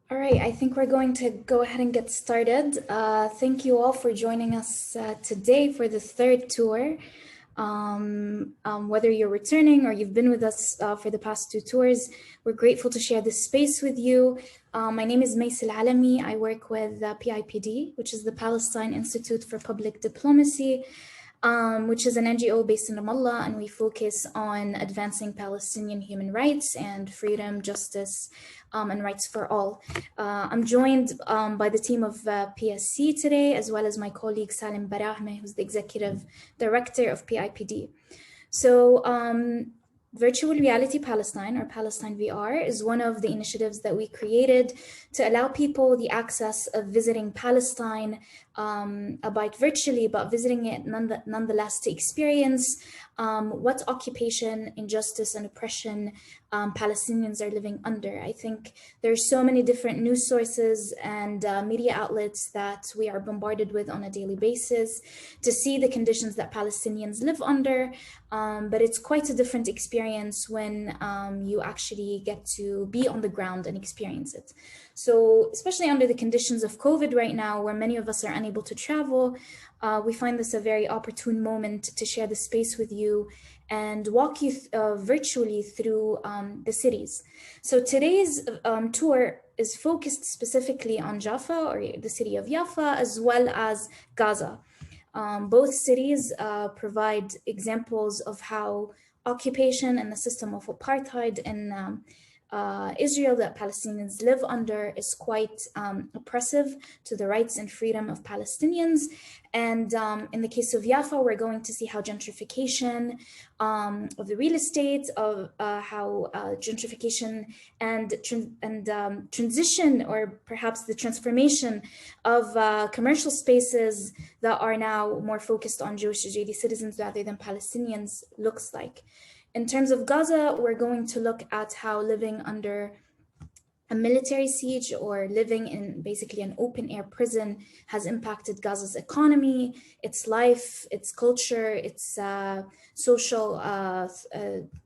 All right, I think we're going to go ahead and get started. Thank you all for joining us today for the third tour. Whether you're returning or you've been with us for the past two tours, we're grateful to share this space with you. My name is Maysel Alami. I work with PIPD, which is the Palestine Institute for Public Diplomacy, which is an NGO based in Ramallah, and we focus on advancing Palestinian human rights and freedom, justice, and rights for all. I'm joined by the team of PSC today, as well as my colleague Salim Barahme, who's the Executive Director of PIPD. So Virtual Reality Palestine, or Palestine VR, is one of the initiatives that we created to allow people the access of visiting Palestine, albeit virtually, but visiting it nonetheless to experience what occupation, injustice, and oppression Palestinians are living under. I think there's so many different news sources and media outlets that we are bombarded with on a daily basis to see the conditions that Palestinians live under, but it's quite a different experience when you actually get to be on the ground and experience it. So especially under the conditions of COVID right now, where many of us are unable to travel, we find this a very opportune moment to share the space with you and walk you virtually through the cities. So today's tour is focused specifically on Jaffa, or the city of Jaffa, as well as Gaza. Both cities provide examples of how occupation and the system of apartheid in Israel that Palestinians live under is quite oppressive to the rights and freedom of Palestinians. And in the case of Jaffa, we're going to see how gentrification of the real estate, of how gentrification and transition, or perhaps the transformation of commercial spaces that are now more focused on Jewish Israeli citizens rather than Palestinians looks like. In terms of Gaza, we're going to look at how living under a military siege or living in basically an open air prison has impacted Gaza's economy, its life, its culture, its social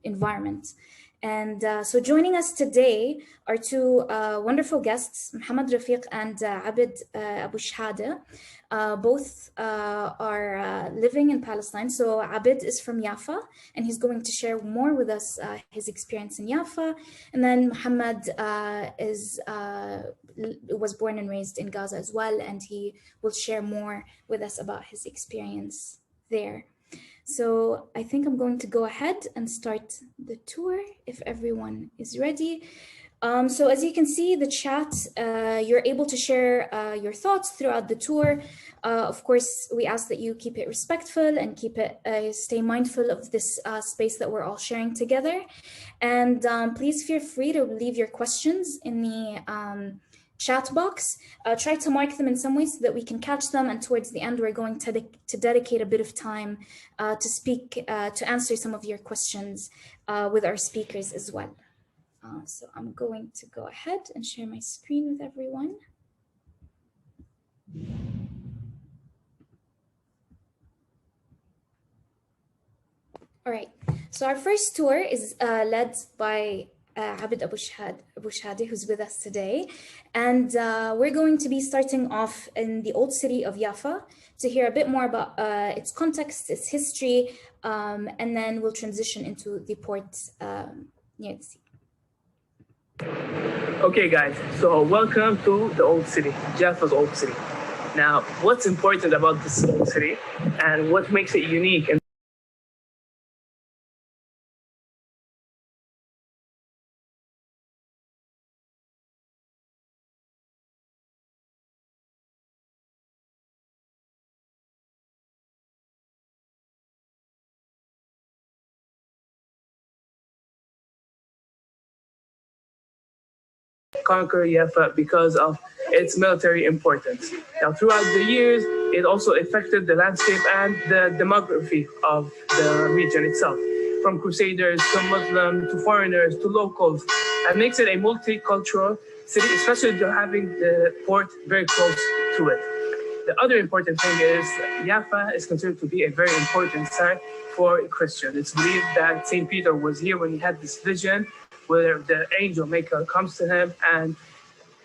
environment. And so joining us today are two wonderful guests, Mohammed Rafiq and Abid Abu Shhada. Both are living in Palestine. So Abid is from Jaffa, and he's going to share more with us his experience in Jaffa. And then Mohammed was born and raised in Gaza as well, and he will share more with us about his experience there. So I think I'm going to go ahead and start the tour if everyone is ready. So as you can see, the chat, you're able to share your thoughts throughout the tour. Of course, we ask that you keep it respectful and keep it, stay mindful of this space that we're all sharing together. And please feel free to leave your questions in the chat box. Try to mark them in some way so that we can catch them. And towards the end, we're going to dedicate a bit of time to answer some of your questions with our speakers as well. So I'm going to go ahead and share my screen with everyone. All right, so our first tour is led by Abid Abu Shhadi, who's with us today. And we're going to be starting off in the old city of Jaffa to hear a bit more about its context, its history, and then we'll transition into the port near the sea. Okay guys, so welcome to the old city, Jaffa's old city. Now, what's important about this old city and what makes it unique and conquer Jaffa because of its military importance. Now, throughout the years, it also affected the landscape and the demography of the region itself, from crusaders to Muslims to foreigners to locals, and makes it a multicultural city, especially having the port very close to it. The other important thing is Jaffa is considered to be a very important site for Christians. It's believed that St. Peter was here when he had this vision where the angel Michael comes to him and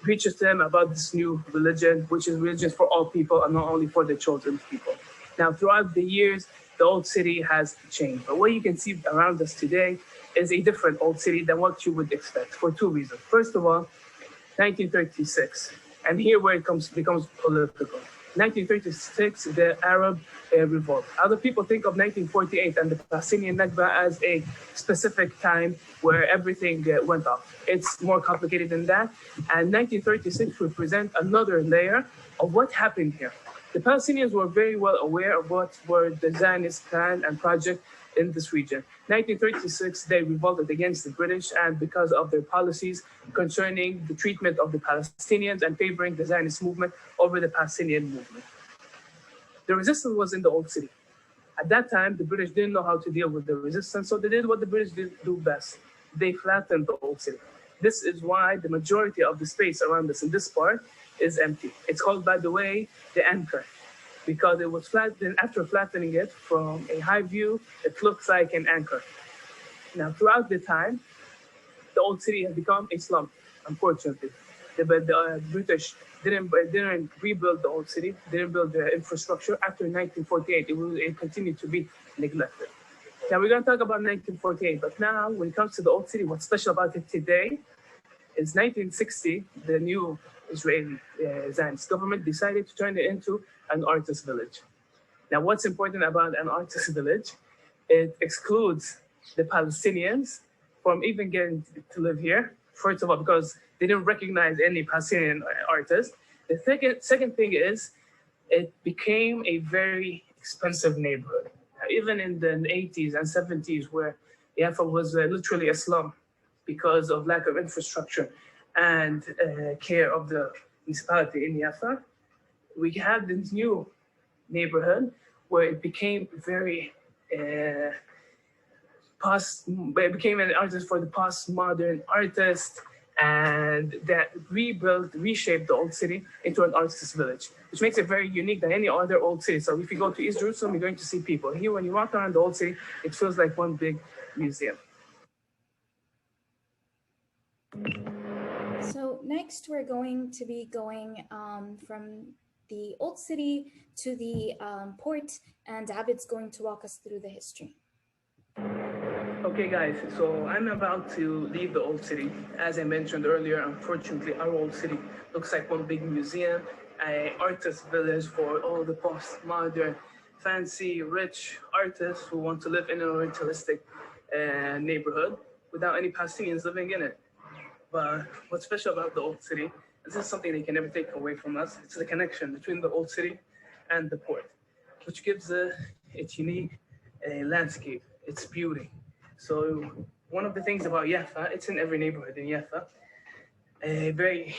preaches to them about this new religion, which is religion for all people and not only for the chosen people. Now, throughout the years, the old city has changed. But what you can see around us today is a different old city than what you would expect for two reasons. First of all, 1936, and here where it becomes political. 1936, the Arab revolt. Other people think of 1948 and the Palestinian Nakba as a specific time where everything went off. It's more complicated than that. And 1936 represents another layer of what happened here. The Palestinians were very well aware of what were the Zionist plan and project in this region. 1936, they revolted against the British and because of their policies concerning the treatment of the Palestinians and favoring the Zionist movement over the Palestinian movement. The resistance was in the old city. At that time, the British didn't know how to deal with the resistance, so they did what the British do best. They flattened the old city. This is why the majority of the space around us in this part is empty. It's called, by the way, the anchor, because it was flattened. After flattening it from a high view, it looks like an anchor. Now, throughout the time, the old city has become a slum, unfortunately. The British didn't rebuild the old city, didn't build the infrastructure. After 1948, it continued to be neglected. Now, we're going to talk about 1948, but now, when it comes to the old city, what's special about it today is 1960, the new Israeli Zionist government decided to turn it into an artist village. Now, what's important about an artist village? It excludes the Palestinians from even getting to live here. First of all, because they didn't recognize any Palestinian artists. The second thing is, it became a very expensive neighborhood. Now, even in the 80s and 70s, where Jaffa was literally a slum because of lack of infrastructure and care of the municipality in Jaffa, we had this new neighborhood where it became very it became an artist for the postmodern artist, and that reshaped the old city into an artist village, which makes it very unique than any other old city. So if you go to East Jerusalem, you're going to see people. Here, when you walk around the old city, it feels like one big museum. So next we're going to be going from the old city to the port, and Abid's going to walk us through the history. Okay guys, so I'm about to leave the old city. As I mentioned earlier, unfortunately our old city looks like one big museum, an artist village for all the postmodern, fancy, rich artists who want to live in an orientalistic neighborhood without any Palestinians living in it. But what's special about the old city, this is something they can never take away from us, it's the connection between the old city and the port, which gives its unique landscape, its beauty. So one of the things about Jaffa, it's in every neighborhood in Jaffa, a very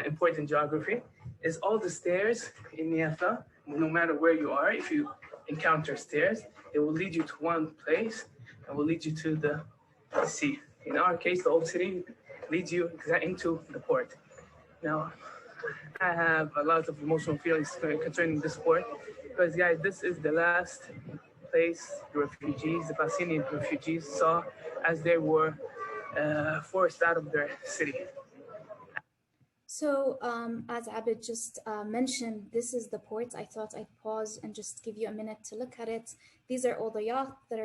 important geography, is all the stairs in Jaffa, no matter where you are, if you encounter stairs, it will lead you to one place and will lead you to the sea. In our case, the old city leads you into the port. Now, I have a lot of emotional feelings concerning this port, because guys, this is the last place the refugees, the Palestinian refugees, saw as they were forced out of their city. So as Abid just mentioned, this is the port. I thought I'd pause and just give you a minute to look at it. These are all the yachts that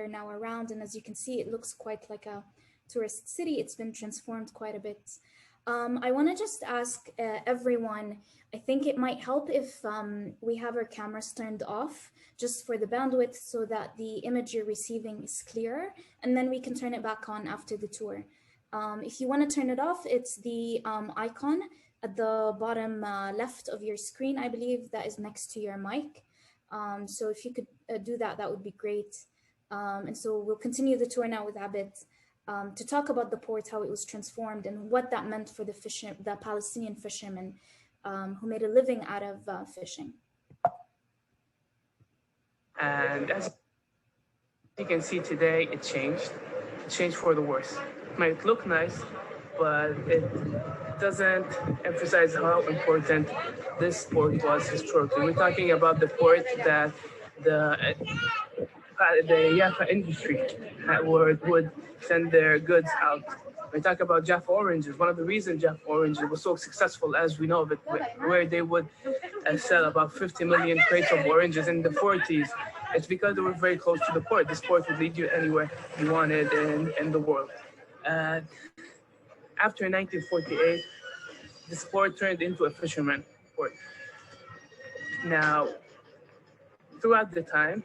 are now around, and as you can see, it looks quite like a tourist city. It's been transformed quite a bit. I want to just ask everyone, I think it might help if we have our cameras turned off just for the bandwidth so that the image you're receiving is clearer, and then we can turn it back on after the tour. If you want to turn it off, it's the icon at the bottom left of your screen, I believe, that is next to your mic. So if you could do that, that would be great. And so we'll continue the tour now with Abid to talk about the port, how it was transformed, and what that meant for the Palestinian fishermen who made a living out of fishing. And as you can see today, it changed. It changed for the worse. It might look nice, but it doesn't emphasize how important this port was historically. We're talking about the port that the Jaffa industry would send their goods out We talk about Jaffa oranges. One of the reasons Jaffa oranges was so successful as we know of it, where they would sell about 50 million crates of oranges in the 40s, it's because they were very close to the port. This port would lead you anywhere you wanted in the world. After 1948, this port turned into a fisherman port. Now, throughout the time,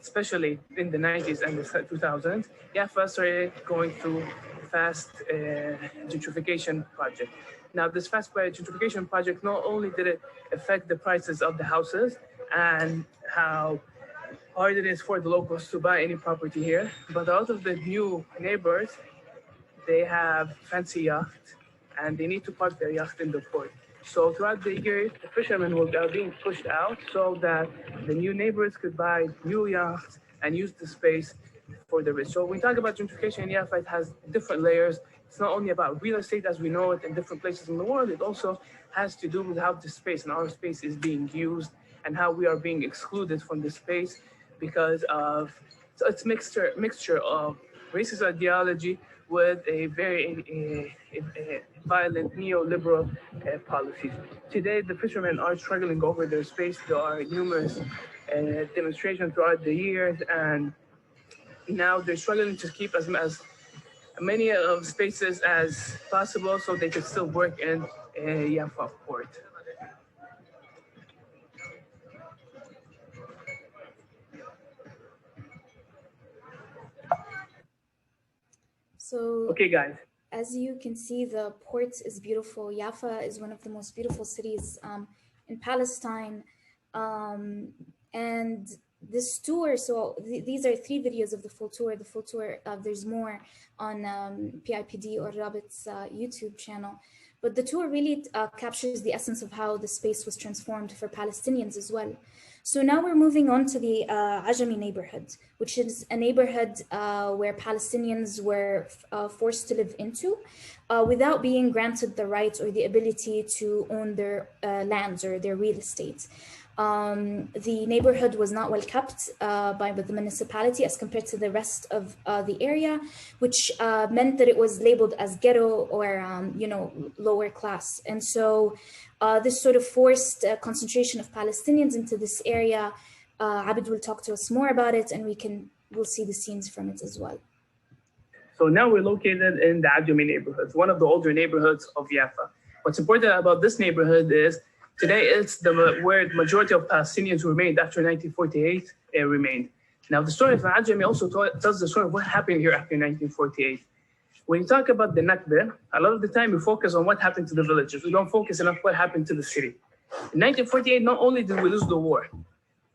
especially in the 90s and the 2000s, Jaffa started going through fast gentrification project. Now, this fast gentrification project, not only did it affect the prices of the houses and how hard it is for the locals to buy any property here, but a lot of the new neighbors, they have fancy yachts and they need to park their yacht in the port. So throughout the year, the fishermen are being pushed out so that the new neighbors could buy new yachts and use the space for the rich. So when we talk about gentrification in Jaffa, it has different layers. It's not only about real estate as we know it in different places in the world, it also has to do with how the space and our space is being used and how we are being excluded from the space because of, so it's mixture of racist ideology with a very violent neoliberal policies. Today, the fishermen are struggling over their space. There are numerous demonstrations throughout the years, and now they're struggling to keep as many of spaces as possible so they can still work in Jaffa port. So, okay, guys. As you can see, the port is beautiful. Jaffa is one of the most beautiful cities in Palestine. And this tour, so these are 3 videos of the full tour. The full tour, there's more on PIPD or Rabit's YouTube channel. But the tour really captures the essence of how the space was transformed for Palestinians as well. So now we're moving on to the Ajami neighborhood, which is a neighborhood where Palestinians were forced to live into without being granted the rights or the ability to own their lands or their real estate. The neighborhood was not well kept by the municipality as compared to the rest of the area, which meant that it was labeled as ghetto or, lower class. And so this sort of forced concentration of Palestinians into this area. Abid will talk to us more about it, and we'll see the scenes from it as well. So now we're located in the Ajami neighborhood, one of the older neighborhoods of Jaffa. What's important about this neighborhood is today it's where the majority of Palestinians who remained after 1948 remained. Now the story of Ajami also tells the story of what happened here after 1948. When you talk about the Nakba, a lot of the time we focus on what happened to the villages. We don't focus enough what happened to the city. In 1948, not only did we lose the war,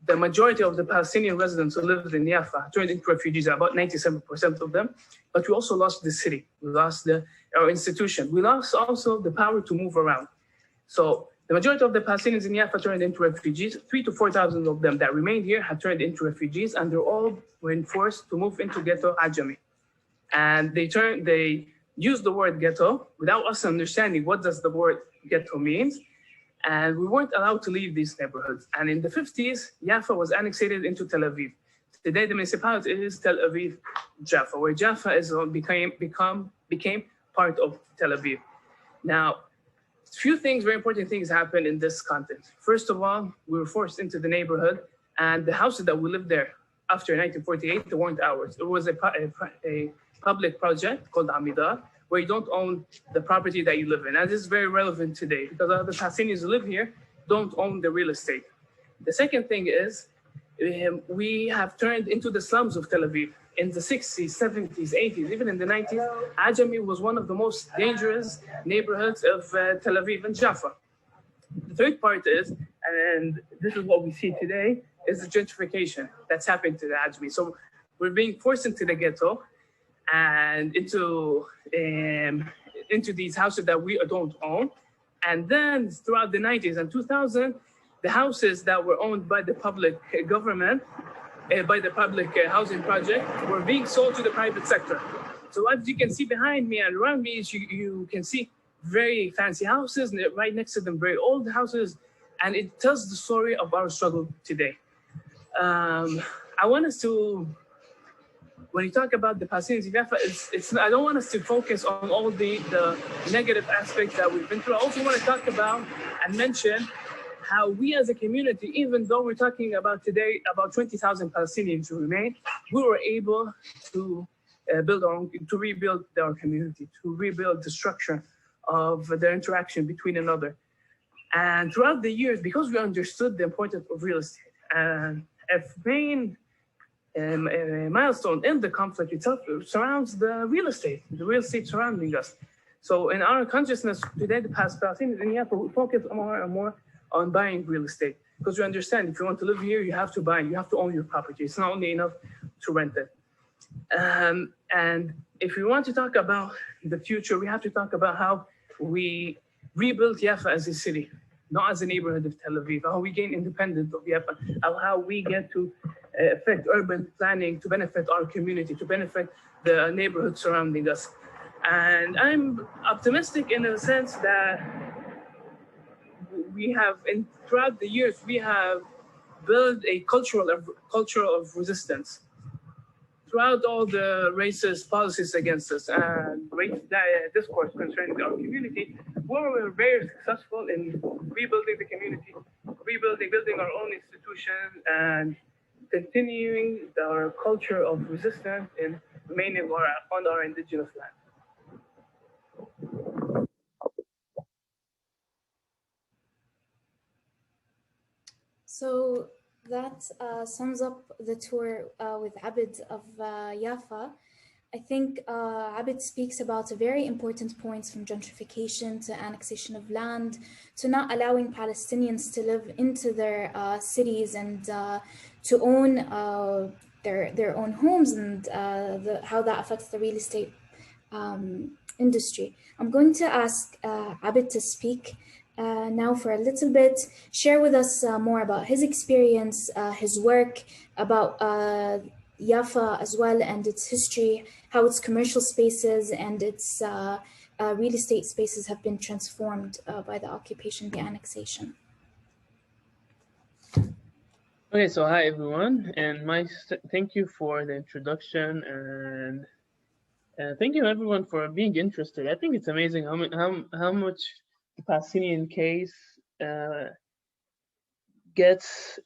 the majority of the Palestinian residents who lived in Jaffa turned into refugees, about 97% of them, but we also lost the city. We lost our institution. We lost also the power to move around. So the majority of the Palestinians in Jaffa turned into refugees. 3,000 to 4,000 of them that remained here have turned into refugees, and they're all were forced to move into ghetto Ajami. And they used the word ghetto without us understanding what does the word ghetto means. And we weren't allowed to leave these neighborhoods. And in the 50s, Jaffa was annexed into Tel Aviv. Today, the municipality is Tel Aviv Jaffa, where Jaffa became part of Tel Aviv. Now, a few things, very important things happened in this context. First of all, we were forced into the neighborhood, and the houses that we lived there after 1948, they weren't ours. It was a public project called Amida, where you don't own the property that you live in. And this is very relevant today because a lot of the Palestinians who live here don't own the real estate. The second thing is we have turned into the slums of Tel Aviv. In the 60s, 70s, 80s, even in the 90s, Ajami was one of the most dangerous neighborhoods of Tel Aviv and Jaffa. The third part is, and this is what we see today, is the gentrification that's happened to the Ajami. So we're being forced into the ghetto and into these houses that we don't own. And then throughout the 90s and 2000, the houses that were owned by the public government, by the public housing project, were being sold to the private sector. So as you can see behind me and around me, you can see very fancy houses, and right next to them, very old houses. And it tells the story of our struggle today. I want us to when you talk about the Palestinians in Jaffa, I don't want us to focus on all the negative aspects that we've been through. I also want to talk about and mention how we as a community, even though we're talking about today about 20,000 Palestinians who remain, we were able to rebuild our community, to rebuild the structure of their interaction between another. And throughout the years, because we understood the importance of real estate, and a main milestone in the conflict itself surrounds the real estate surrounding us. So in our consciousness today, the Palestinians in Jaffa, we focus more and more on buying real estate, because we understand if you want to live here, you have to buy, you have to own your property. It's not only enough to rent it. And if we want to talk about the future, we have to talk about how we rebuild Jaffa as a city, not as a neighborhood of Tel Aviv, how we gain independence of Jaffa, how we get to affect urban planning to benefit our community, to benefit the neighborhood surrounding us. And I'm optimistic in a sense that we have, throughout the years, we have built a culture of resistance. Throughout all the racist policies against us and discourse concerning our community, we were very successful in rebuilding the community, building our own institutions, and continuing our culture of resistance in remaining on our indigenous land. So that sums up the tour with Abid of Jaffa. I think Abid speaks about a very important points, from gentrification to annexation of land, to not allowing Palestinians to live into their cities and to own their own homes, and how that affects the real estate industry. I'm going to ask Abid to speak now for a little bit, share with us more about his experience, his work, about Jaffa as well, and its history, how its commercial spaces and its real estate spaces have been transformed by the occupation, the annexation. Okay, so hi everyone, and thank you for the introduction, and thank you everyone for being interested. I think it's amazing how much the Palestinian case gets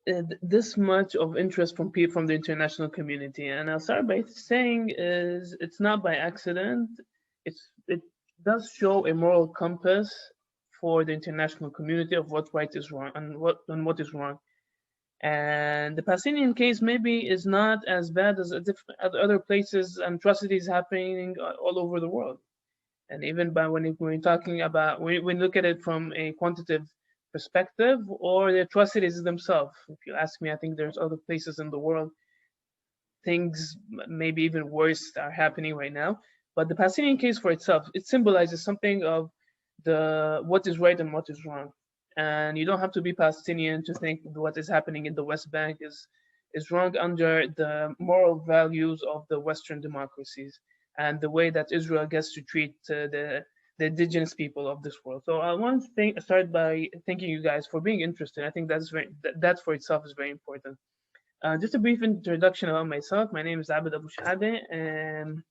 this much of interest from people from the international community. And I'll start by saying it's not by accident. It does show a moral compass for the international community of what right is wrong and what is wrong. And the Palestinian case maybe is not as bad as other places and atrocities happening all over the world. And even when we're talking about, we look at it from a quantitative perspective or the atrocities themselves. If you ask me, I think there's other places in the world, things maybe even worse are happening right now. But the Palestinian case for itself, it symbolizes something of what is right and what is wrong. And you don't have to be Palestinian to think what is happening in the West Bank is wrong under the moral values of the Western democracies and the way that Israel gets to treat the indigenous people of this world. So I want to start by thanking you guys for being interested. I think that for itself is very important. Just a brief introduction about myself. My name is Abid Abu Shahade, and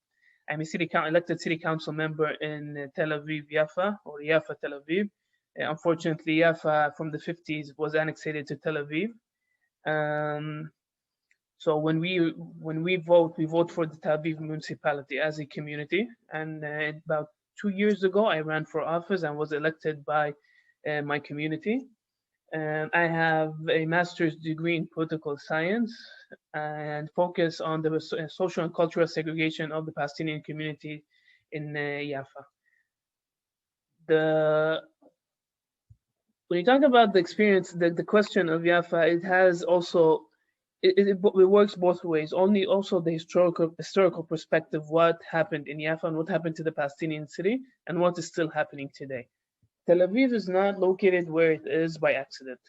I'm a elected city council member in Tel Aviv, Jaffa, or Jaffa, Tel Aviv. Unfortunately, Jaffa from the 50s was annexed to Tel Aviv. So when we vote for the Tel Aviv municipality as a community. And about 2 years ago, I ran for office and was elected by my community. I have a master's degree in political science and focus on the social and cultural segregation of the Palestinian community in Jaffa. When you talk about the experience, the question of Jaffa, it has also, it works both ways. Also the historical perspective, what happened in Jaffa and what happened to the Palestinian city and what is still happening today. Tel Aviv is not located where it is by accident.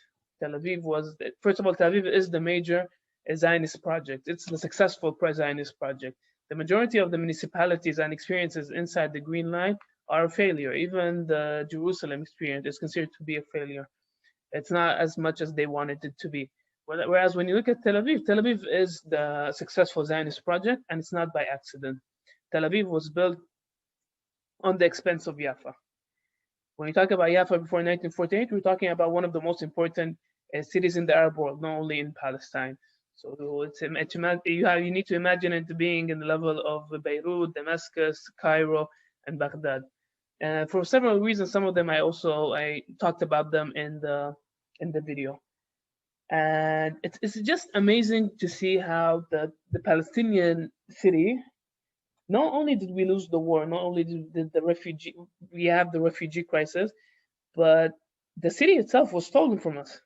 First of all, Tel Aviv is the major Zionist project. It's the successful Zionist project. The majority of the municipalities and experiences inside the Green Line are a failure. Even the Jerusalem experience is considered to be a failure. It's not as much as they wanted it to be. Whereas when you look at Tel Aviv is the successful Zionist project, and it's not by accident. Tel Aviv was built on the expense of Jaffa. When you talk about Jaffa before 1948, we're talking about one of the most important cities in the Arab world, not only in Palestine. So you need to imagine it being in the level of Beirut, Damascus, Cairo, and Baghdad. For several reasons, some of them I talked about them in the video. And it's just amazing to see how the Palestinian city, not only did we lose the war, not only did we have the refugee crisis, but the city itself was stolen from us.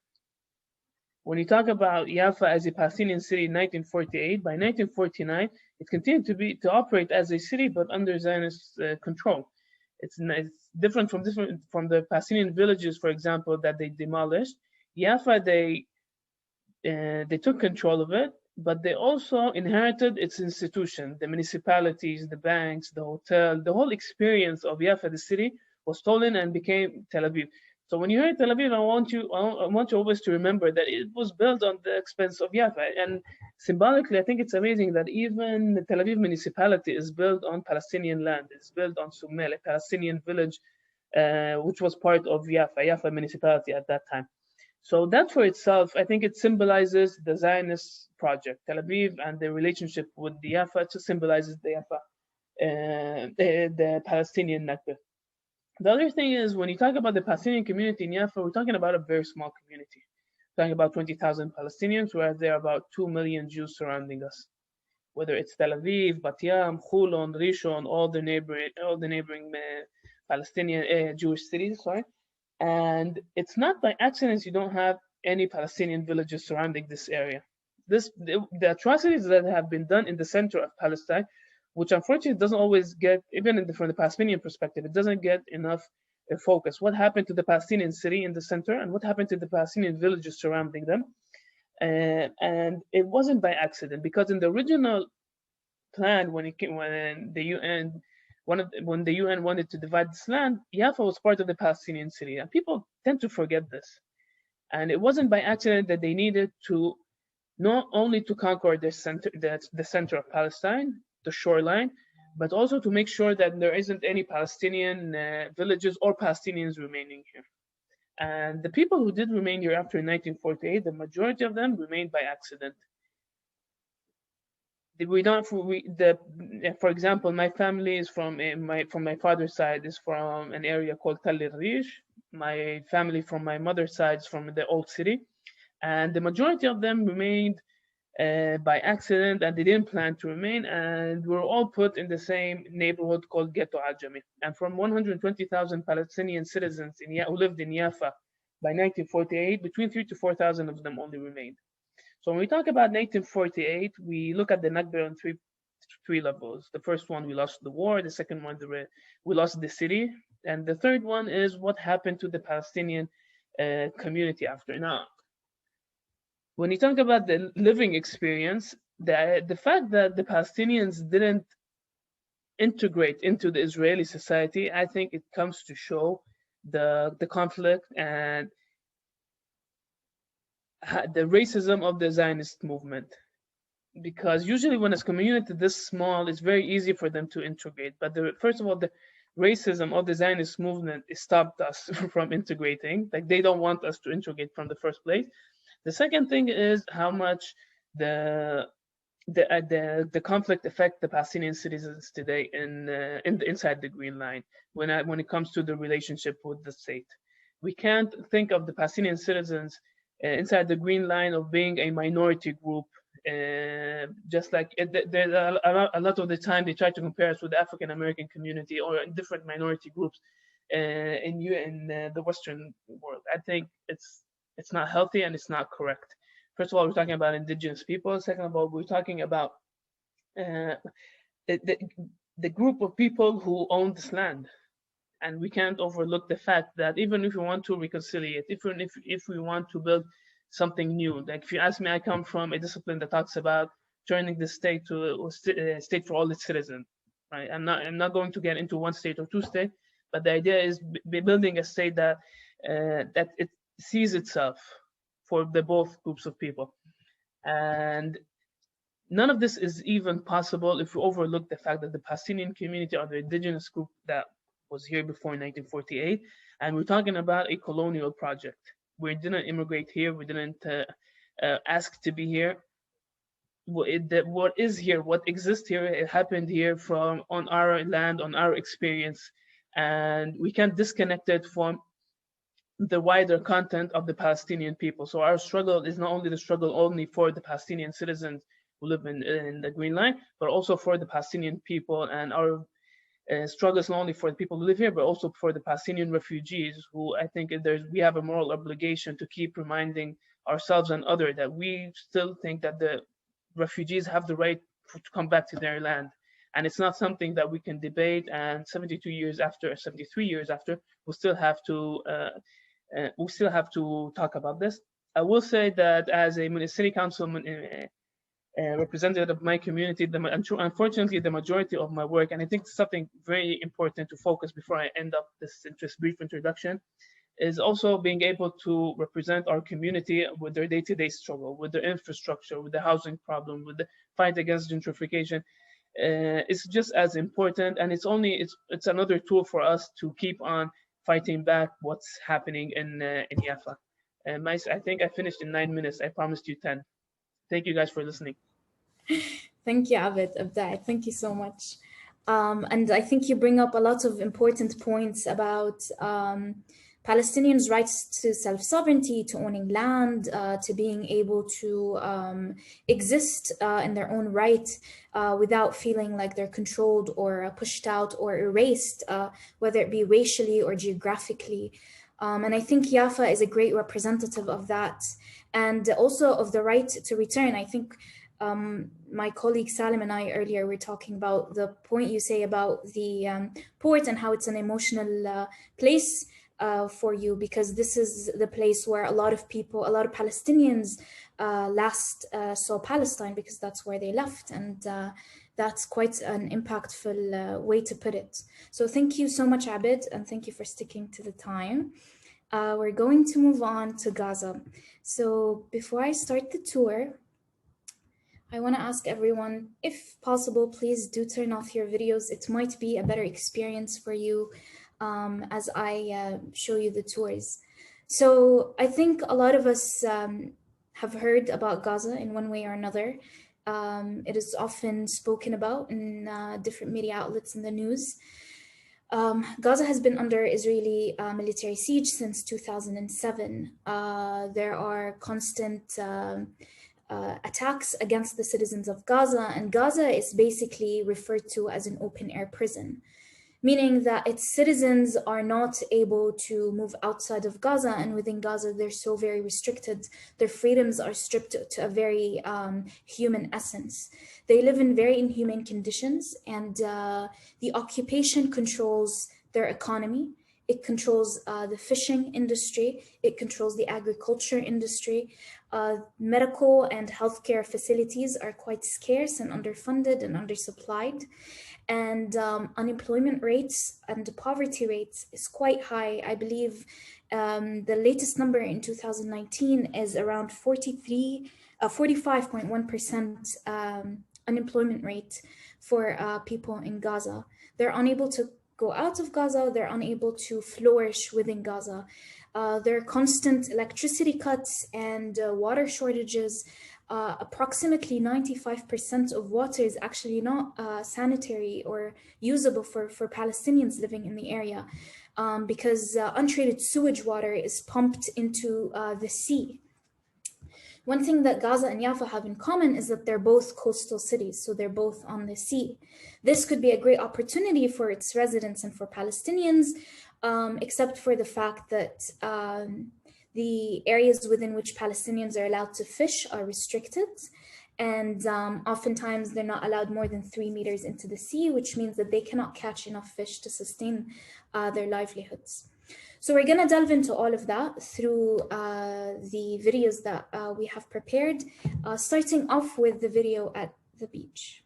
When you talk about Jaffa as a Palestinian city in 1948, by 1949, it continued to operate as a city, but under Zionist control. It's different from the Palestinian villages, for example, that they demolished. Jaffa, they took control of it, but they also inherited its institution, the municipalities, the banks, the hotel, the whole experience of Jaffa, the city, was stolen and became Tel Aviv. So when you hear Tel Aviv, I want you always to remember that it was built on the expense of Jaffa. And symbolically, I think it's amazing that even the Tel Aviv municipality is built on Palestinian land. It's built on Sumel, a Palestinian village, which was part of Jaffa municipality at that time. So that for itself, I think it symbolizes the Zionist project, Tel Aviv, and the relationship with the Jaffa. It symbolizes the Jaffa, the Palestinian Nakba. The other thing is, when you talk about the Palestinian community in Jaffa, we're talking about a very small community. We're talking about 20,000 Palestinians, whereas there are about 2 million Jews surrounding us. Whether it's Tel Aviv, Bat Yam, Hulon, Rishon, all the neighboring Palestinian Jewish cities, and it's not by accident you don't have any Palestinian villages surrounding this area. The atrocities that have been done in the center of Palestine, which unfortunately doesn't always get, even from the Palestinian perspective, it doesn't get enough focus. What happened to the Palestinian city in the center, and what happened to the Palestinian villages surrounding them? And it wasn't by accident, because in the original plan, when the UN wanted to divide this land, Jaffa was part of the Palestinian city, and people tend to forget this. And it wasn't by accident that they needed to not only to conquer the center of Palestine, the shoreline, but also to make sure that there isn't any Palestinian villages or Palestinians remaining here. And the people who did remain here after 1948, the majority of them remained by accident. For example, my family is from my father's side is from an area called Tal el-Rish. My family from my mother's side is from the old city, and the majority of them remained by accident, and they didn't plan to remain, and were all put in the same neighborhood called Ghetto Ajami. And from 120,000 Palestinian citizens who lived in Jaffa by 1948, between 3,000 to 4,000 of them only remained. So when we talk about 1948, we look at the Nakba on three levels. The first one, we lost the war. The second one, we lost the city. And the third one is what happened to the Palestinian community after. Now, when you talk about the living experience, the fact that the Palestinians didn't integrate into the Israeli society, I think it comes to show the conflict and the racism of the Zionist movement. Because usually when a community this small, it's very easy for them to integrate. But first of all, the racism of the Zionist movement stopped us from integrating. Like, they don't want us to integrate from the first place. The second thing is how much the conflict affect the Palestinian citizens today inside the Green Line when it comes to the relationship with the state. We can't think of the Palestinian citizens inside the Green Line of being a minority group. Just like a lot of the time they try to compare us with the African American community or different minority groups in the Western world. I think it's not healthy and it's not correct. First of all, we're talking about indigenous people. Second of all, we're talking about the group of people who own this land. And we can't overlook the fact that even if we want to reconciliate, even if we want to build something new, like if you ask me, I come from a discipline that talks about turning the state to a state for all its citizens. Right? I'm not going to get into one state or two states, but the idea is building a state that it sees itself for the both groups of people. And none of this is even possible if we overlook the fact that the Palestinian community are the indigenous group that was here before 1948, and we're talking about a colonial project. We didn't immigrate here, we didn't ask to be here. What is here, what exists here, it happened here from on our land, on our experience, and we can't disconnect it from the wider content of the Palestinian people. So our struggle is not only the struggle only for the Palestinian citizens who live in the Green Line, but also for the Palestinian people, and our struggle is not only for the people who live here, but also for the Palestinian refugees, who I think we have a moral obligation to keep reminding ourselves and others that we still think that the refugees have the right to come back to their land. And it's not something that we can debate, and 73 years after, we still have to talk about this. I will say that as a city councilman, representative of my community, unfortunately, the majority of my work, and I think it's something very important to focus before I end up this brief introduction, is also being able to represent our community with their day-to-day struggle, with their infrastructure, with the housing problem, with the fight against gentrification. It's just as important, and it's another tool for us to keep on fighting back what's happening in Jaffa. I think I finished in 9 minutes. I promised you 10. Thank you guys for listening. Thank you, Abed. Thank you so much. And I think you bring up a lot of important points about Palestinians' rights to self-sovereignty, to owning land, to being able to exist in their own right without feeling like they're controlled or pushed out or erased, whether it be racially or geographically. And I think Jaffa is a great representative of that, and also of the right to return. I think my colleague Salim and I earlier were talking about the point you say about the port and how it's an emotional place for you, because this is the place where a lot of Palestinians last saw Palestine, because that's where they left, and that's quite an impactful way to put it. So thank you so much, Abid, and thank you for sticking to the time. We're going to move on to Gaza. So before I start the tour, I want to ask everyone, if possible, please do turn off your videos. It might be a better experience for you as I show you the tours. So I think a lot of us have heard about Gaza in one way or another. It is often spoken about in different media outlets in the news. Gaza has been under Israeli military siege since 2007. There are constant attacks against the citizens of Gaza, and Gaza is basically referred to as an open-air prison, meaning that its citizens are not able to move outside of Gaza, and within Gaza they're so very restricted. Their freedoms are stripped to a very human essence. They live in very inhumane conditions, and the occupation controls their economy. It controls the fishing industry. It controls the agriculture industry. Medical and healthcare facilities are quite scarce and underfunded and undersupplied. And unemployment rates and poverty rates is quite high. I believe the latest number in 2019 is around 45.1% unemployment rate for people in Gaza. They're unable to go out of Gaza. They're unable to flourish within Gaza. There are constant electricity cuts and water shortages. Approximately 95% of water is actually not sanitary or usable for Palestinians living in the area, because untreated sewage water is pumped into the sea. One thing that Gaza and Jaffa have in common is that they're both coastal cities, so they're both on the sea. This could be a great opportunity for its residents and for Palestinians, except for the fact that the areas within which Palestinians are allowed to fish are restricted, and oftentimes they're not allowed more than 3 meters into the sea, which means that they cannot catch enough fish to sustain their livelihoods. So we're going to delve into all of that through the videos that we have prepared, starting off with the video at the beach.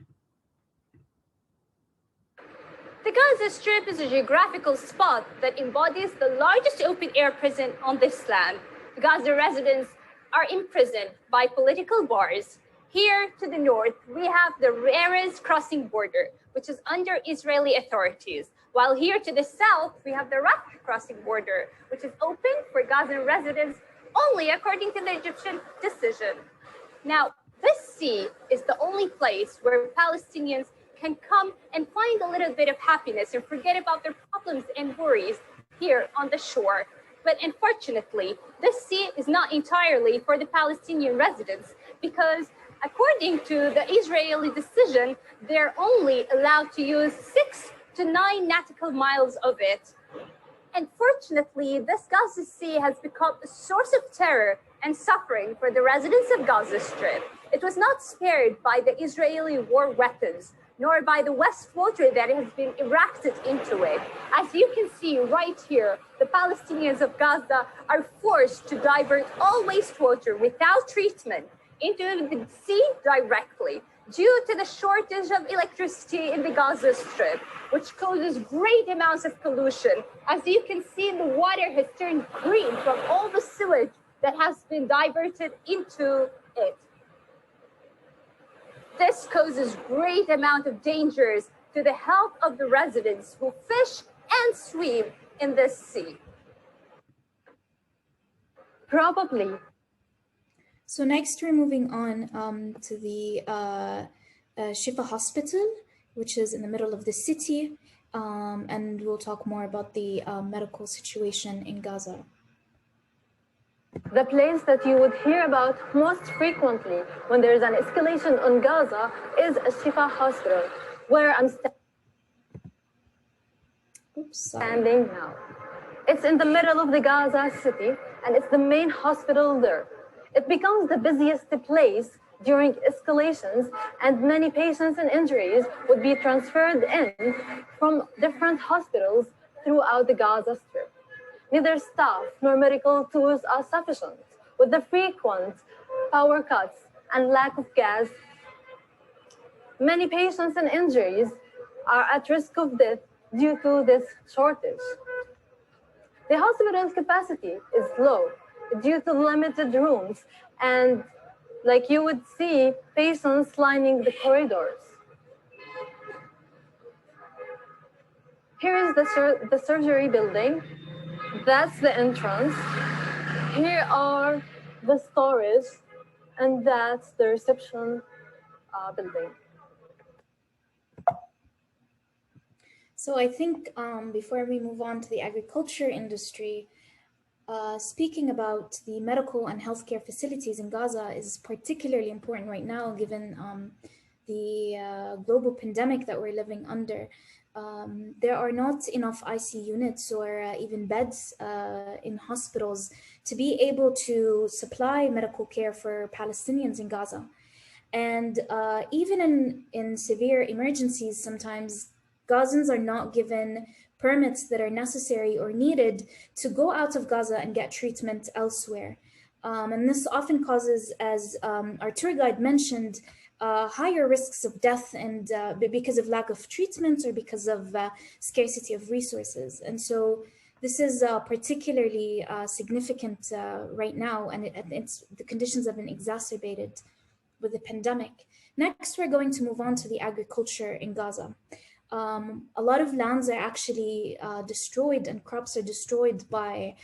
The Gaza Strip is a geographical spot that embodies the largest open-air prison on this land. The Gaza residents are imprisoned by political bars. Here to the north, we have the Erez crossing border, which is under Israeli authorities. While here to the south, we have the Rafah crossing border, which is open for Gazan residents only according to the Egyptian decision. Now, this sea is the only place where Palestinians can come and find a little bit of happiness and forget about their problems and worries here on the shore. But unfortunately, this sea is not entirely for the Palestinian residents because according to the Israeli decision, they're only allowed to use 6 to 9 nautical miles of it. Unfortunately, this Gaza Sea has become a source of terror and suffering for the residents of Gaza Strip. It was not spared by the Israeli war weapons, nor by the wastewater that has been erected into it. As you can see right here, the Palestinians of Gaza are forced to divert all wastewater without treatment into the sea directly due to the shortage of electricity in the Gaza Strip, which causes great amounts of pollution. As you can see, the water has turned green from all the sewage that has been diverted into it. This causes great amount of dangers to the health of the residents who fish and swim in this sea. Probably. So next we're moving on to the Shifa Hospital, which is in the middle of the city, and we'll talk more about the medical situation in Gaza. The place that you would hear about most frequently when there is an escalation on Gaza is a Shifa Hospital, where I'm standing now. It's in the middle of the Gaza city, and it's the main hospital there. It becomes the busiest place during escalations, and many patients and injuries would be transferred in from different hospitals throughout the Gaza Strip. Neither staff nor medical tools are sufficient. With the frequent power cuts and lack of gas, many patients and injuries are at risk of death due to this shortage. The hospital's capacity is low due to limited rooms, and like you would see patients lining the corridors. Here is the surgery building. That's the entrance. Here are the storage, and that's the reception building. So I think before we move on to the agriculture industry, speaking about the medical and healthcare facilities in Gaza is particularly important right now, given the global pandemic that we're living under. There are not enough IC units or even beds in hospitals to be able to supply medical care for Palestinians in Gaza. And even in severe emergencies, sometimes Gazans are not given permits that are necessary or needed to go out of Gaza and get treatment elsewhere. And this often causes, as our tour guide mentioned, higher risks of death and because of lack of treatment or because of scarcity of resources. And so this is particularly significant right now, and the conditions have been exacerbated with the pandemic. Next, we're going to move on to the agriculture in Gaza. A lot of lands are actually destroyed, and crops are destroyed by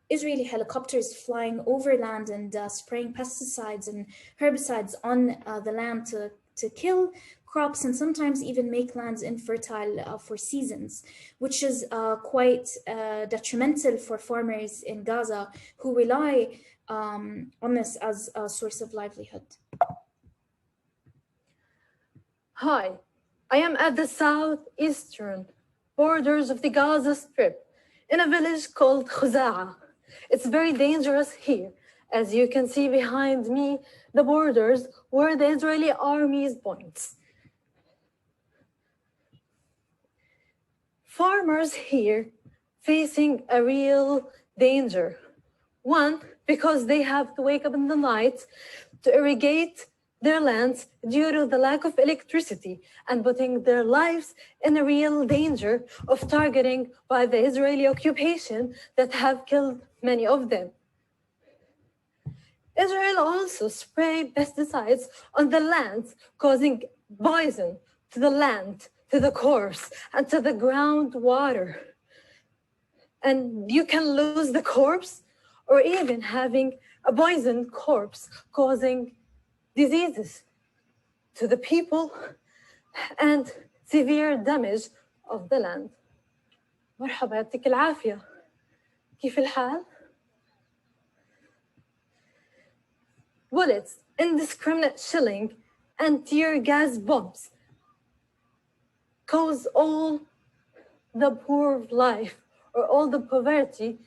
Israeli helicopters flying over land and spraying pesticides and herbicides on the land to kill crops and sometimes even make lands infertile for seasons, which is quite detrimental for farmers in Gaza who rely on this as a source of livelihood. Hi, I am at the southeastern borders of the Gaza Strip in a village called Khuza'a. It's very dangerous here. As you can see behind me, the borders where the Israeli army's points. Farmers here facing a real danger. One, because they have to wake up in the night to irrigate their lands due to the lack of electricity and putting their lives in a real danger of targeting by the Israeli occupation that have killed many of them. Israel also sprayed pesticides on the land, causing poison to the land, to the corpse, and to the groundwater. And you can lose the corpse, or even having a poisoned corpse causing diseases to the people and severe damage of the land. مرحبا يعطيك العافية. كيف الحال؟ Bullets, indiscriminate shelling, and tear gas bombs cause all the poor life or all the poverty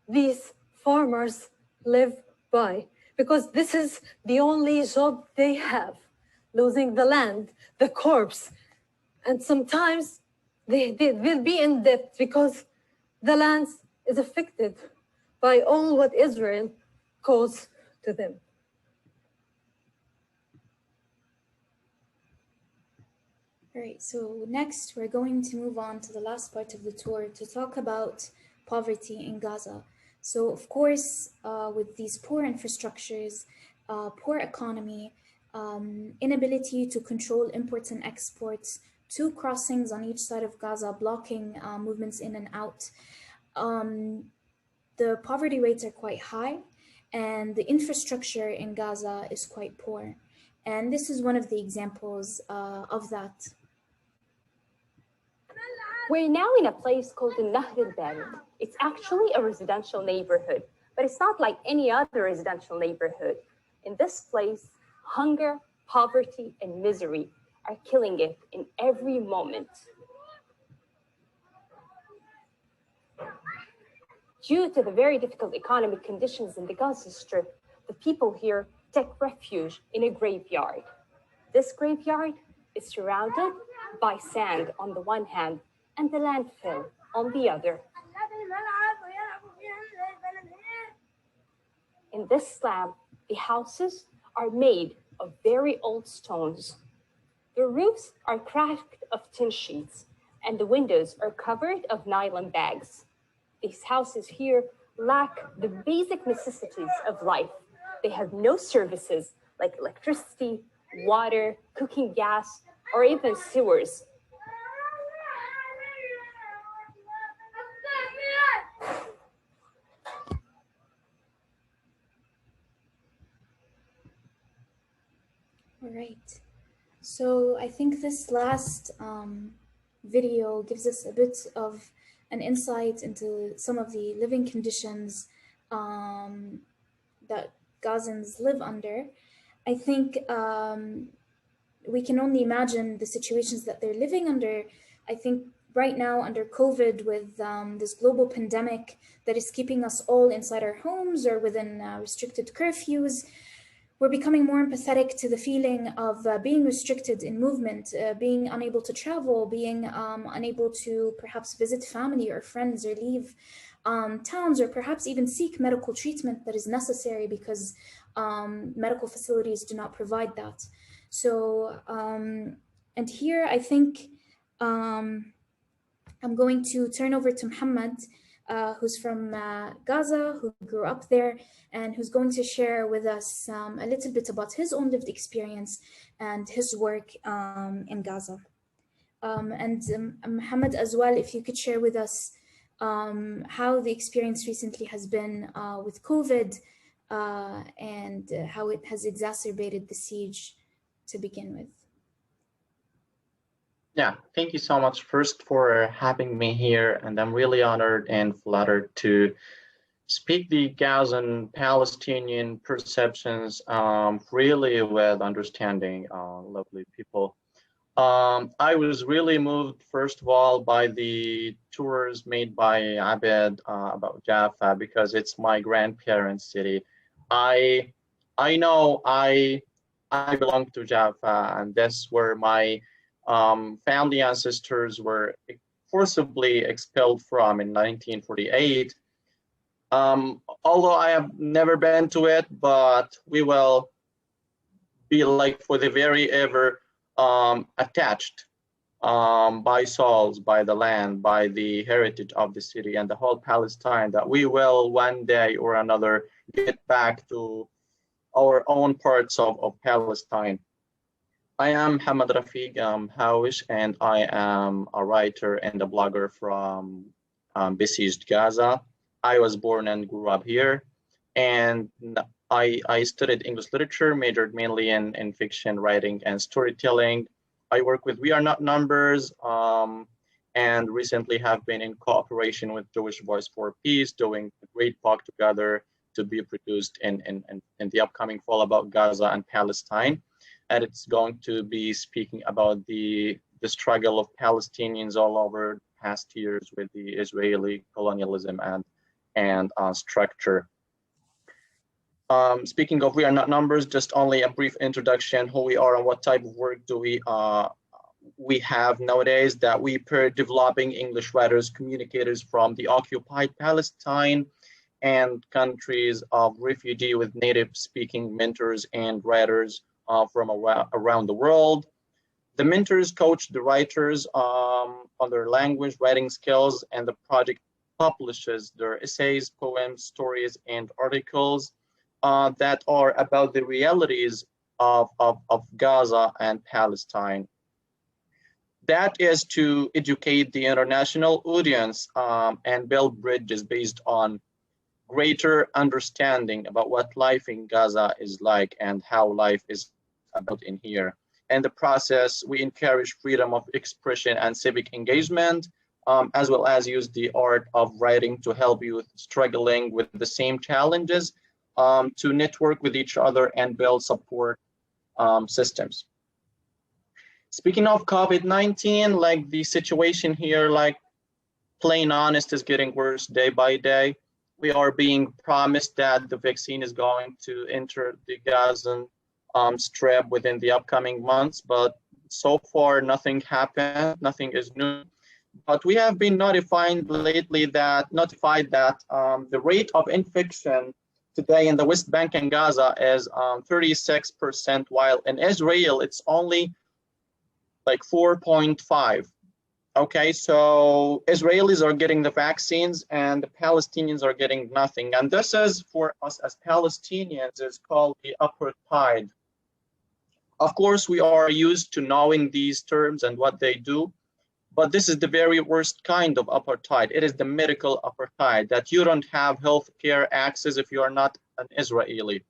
these farmers live by, because this is the only job they have, losing the land, the corpse, and sometimes they'll be in debt because the land is affected by all what Israel caused to them. All right, so next we're going to move on to the last part of the tour to talk about poverty in Gaza. So of course, with these poor infrastructures, poor economy, inability to control imports and exports, 2 crossings on each side of Gaza blocking movements in and out, the poverty rates are quite high and the infrastructure in Gaza is quite poor. And this is one of the examples of that. We're now in a place called the Nahr al-Barid. It's actually a residential neighborhood, but it's not like any other residential neighborhood. In this place, hunger, poverty, and misery are killing it in every moment. Due to the very difficult economic conditions in the Gaza Strip, the people here take refuge in a graveyard. This graveyard is surrounded by sand on the one hand and the landfill on the other. In this slab, the houses are made of very old stones. The roofs are cracked of tin sheets, and the windows are covered of nylon bags. These houses here lack the basic necessities of life. They have no services like electricity, water, cooking gas, or even sewers. All right, so I think this last video gives us a bit of an insight into some of the living conditions that Gazans live under. I think we can only imagine the situations that they're living under. I think right now under COVID with this global pandemic that is keeping us all inside our homes or within restricted curfews, we're becoming more empathetic to the feeling of being restricted in movement, being unable to travel, being unable to perhaps visit family or friends or leave towns, or perhaps even seek medical treatment that is necessary because medical facilities do not provide that. So, and here I think I'm going to turn over to Muhammad, who's from Gaza, who grew up there, and who's going to share with us a little bit about his own lived experience and his work in Gaza. And Muhammad as well, if you could share with us how the experience recently has been with COVID and how it has exacerbated the siege to begin with. Yeah, thank you so much first for having me here, and I'm really honored and flattered to speak the Gazan Palestinian perceptions really with understanding lovely people. I was really moved, first of all, by the tours made by Abed about Jaffa, because it's my grandparents' city. I know I belong to Jaffa, and that's where my family ancestors were forcibly expelled from in 1948. Although I have never been to it, but we will be like for the very ever attached by souls, by the land, by the heritage of the city and the whole Palestine, that we will one day or another get back to our own parts of Palestine. I am Hamad Rafiq Hawish, and I am a writer and a blogger from besieged Gaza. I was born and grew up here, and I studied English literature, majored mainly in fiction writing and storytelling. I work with We Are Not Numbers, and recently have been in cooperation with Jewish Voice for Peace, doing a great talk together to be produced in the upcoming fall about Gaza and Palestine. And it's going to be speaking about the struggle of Palestinians all over the past years with the Israeli colonialism and structure. Speaking of We Are Not Numbers, just only a brief introduction, who we are and what type of work do we have nowadays, that we pair developing English writers, communicators from the occupied Palestine and countries of refugee with native speaking mentors and writers from around the world. The mentors coach the writers on their language, writing skills, and the project publishes their essays, poems, stories, and articles that are about the realities of Gaza and Palestine. That is to educate the international audience and build bridges based on greater understanding about what life in Gaza is like and how life is about in here. In the process, we encourage freedom of expression and civic engagement, as well as use the art of writing to help youth struggling with the same challenges to network with each other and build support systems. Speaking of COVID-19, like the situation here, like plain honest, is getting worse day by day. We are being promised that the vaccine is going to enter the Gazan Strip within the upcoming months, but so far nothing happened, nothing is new. But we have been notified lately that the rate of infection today in the West Bank and Gaza is 36%, while in Israel it's only like 4.5. Okay, so Israelis are getting the vaccines and the Palestinians are getting nothing. And this is, for us as Palestinians, is called the apartheid. Of course, we are used to knowing these terms and what they do, but this is the very worst kind of apartheid. It is the medical apartheid, that you don't have healthcare access if you are not an Israeli.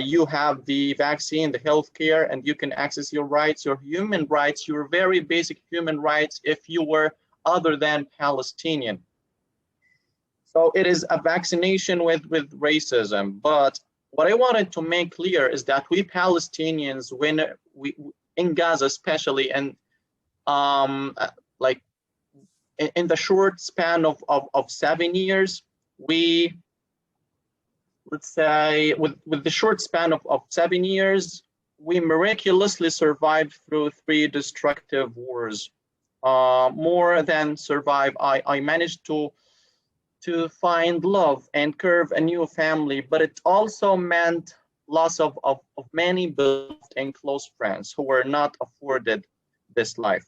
You have the vaccine, the healthcare, and you can access your rights, your human rights, your very basic human rights if you were other than Palestinian. So it is a vaccination with racism. But what I wanted to make clear is that we Palestinians, when we in Gaza especially, and like in the short span of 7 years, we, let's say, with the short span of 7 years, we miraculously survived through 3 destructive wars. More than survive, I managed to find love and curve a new family, but it also meant loss of many beloved and close friends who were not afforded this life.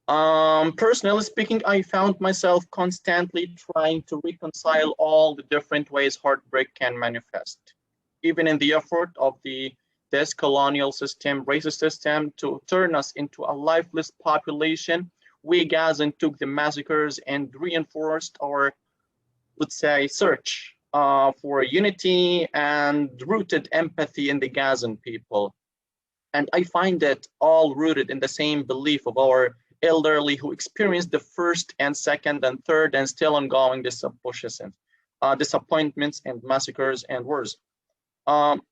Personally speaking, I found myself constantly trying to reconcile all the different ways heartbreak can manifest, even in the effort of this colonial system, racist system, to turn us into a lifeless population. We Gazans took the massacres and reinforced our, let's say, search for unity and rooted empathy in the Gazan people. And I find it all rooted in the same belief of our elderly who experienced the first and second and third and still ongoing disappointments and massacres and wars.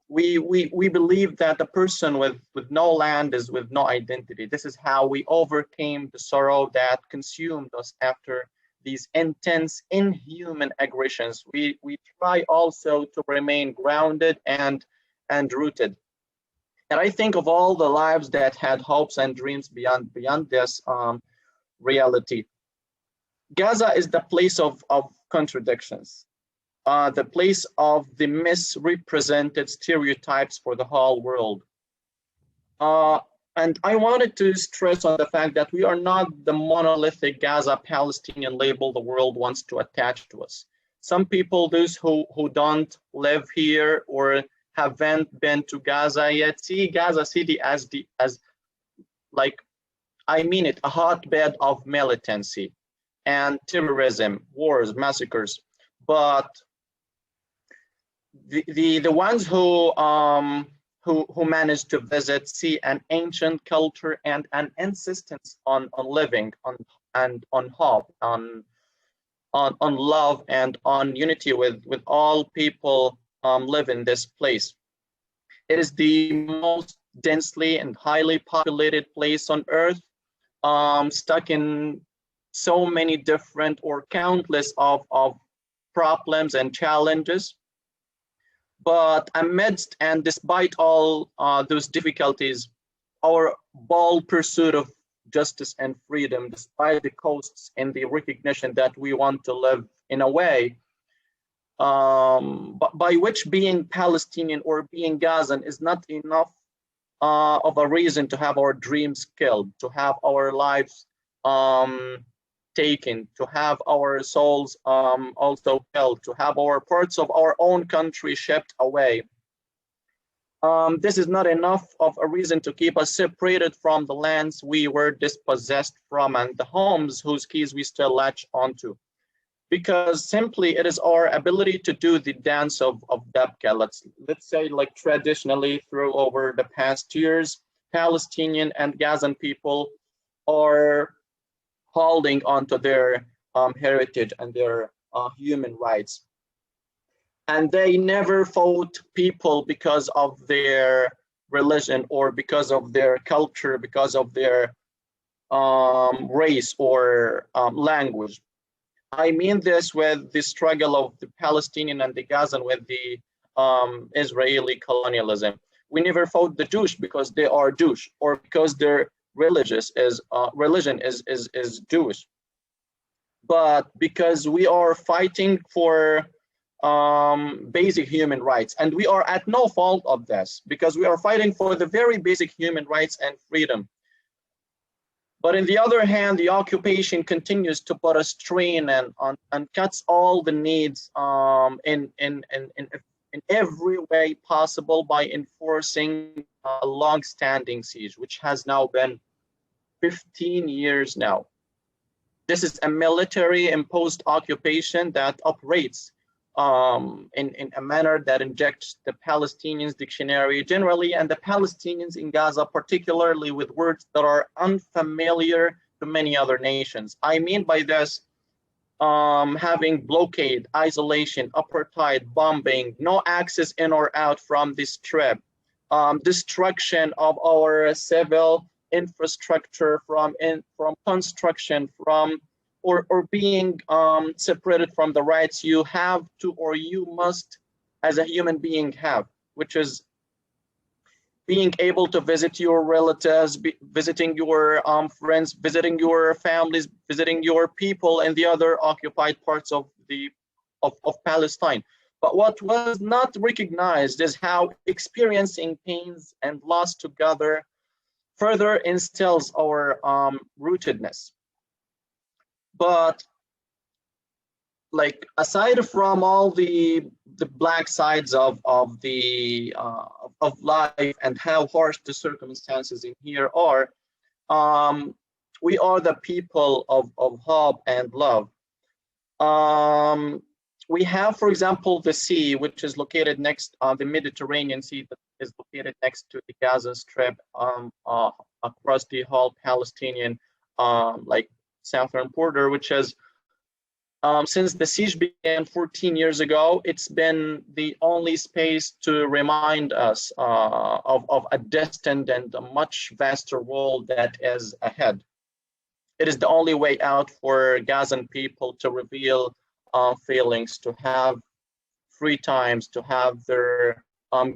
We believe that a person with no land is with no identity. This is how we overcame the sorrow that consumed us after these intense, inhuman aggressions. We try also to remain grounded and rooted. And I think of all the lives that had hopes and dreams beyond this reality. Gaza is the place of contradictions, the place of the misrepresented stereotypes for the whole world. And I wanted to stress on the fact that we are not the monolithic Gaza Palestinian label the world wants to attach to us. Some people, those who don't live here or haven't been to Gaza yet, see Gaza City as like, I mean it, a hotbed of militancy and terrorism, wars, massacres. But the ones who managed to visit see an ancient culture and an insistence on living and on hope, on love and on unity with all people live in this place. It is the most densely and highly populated place on earth, stuck in so many different or countless of problems and challenges. But amidst and despite all those difficulties, our bold pursuit of justice and freedom, despite the costs and the recognition that we want to live in a way by which being Palestinian or being Gazan is not enough of a reason to have our dreams killed, to have our lives taken, to have our souls also killed, to have our parts of our own country shipped away. This is not enough of a reason to keep us separated from the lands we were dispossessed from and the homes whose keys we still latch onto. Because simply it is our ability to do the dance of Dabka. Let's say, like, traditionally through over the past years, Palestinian and Gazan people are holding onto their heritage and their human rights. And they never fought people because of their religion or because of their culture, because of their race or language. I mean this with the struggle of the Palestinian and the Gazan with the Israeli colonialism. We never fought the Jewish because they are Jewish or because their religion is Jewish, but because we are fighting for basic human rights, and we are at no fault of this because we are fighting for the very basic human rights and freedom. But on the other hand, the occupation continues to put a strain and cuts all the needs in every way possible by enforcing a long-standing siege, which has now been 15 years now. This is a military-imposed occupation that operates in a manner that injects the Palestinians dictionary generally and the Palestinians in Gaza particularly with words that are unfamiliar to many other nations. I mean by this, having blockade, isolation, apartheid, bombing, no access in or out from the Strip, destruction of our civil infrastructure from construction, or being separated from the rights you have to or you must as a human being have, which is being able to visit your relatives, visiting your friends, visiting your families, visiting your people in the other occupied parts of Palestine. But what was not recognized is how experiencing pains and loss together further instills our rootedness. But like, aside from all the black sides of life and how harsh the circumstances in here are, we are the people of hope and love. We have, for example, the sea, which is located next the Mediterranean Sea, that is located next to the Gaza Strip, across the whole Palestinian like southern border, which has since the siege began 14 years ago, it's been the only space to remind us of a distant and a much vaster world that is ahead. It is the only way out for Gazan people to reveal feelings, to have free times, to have their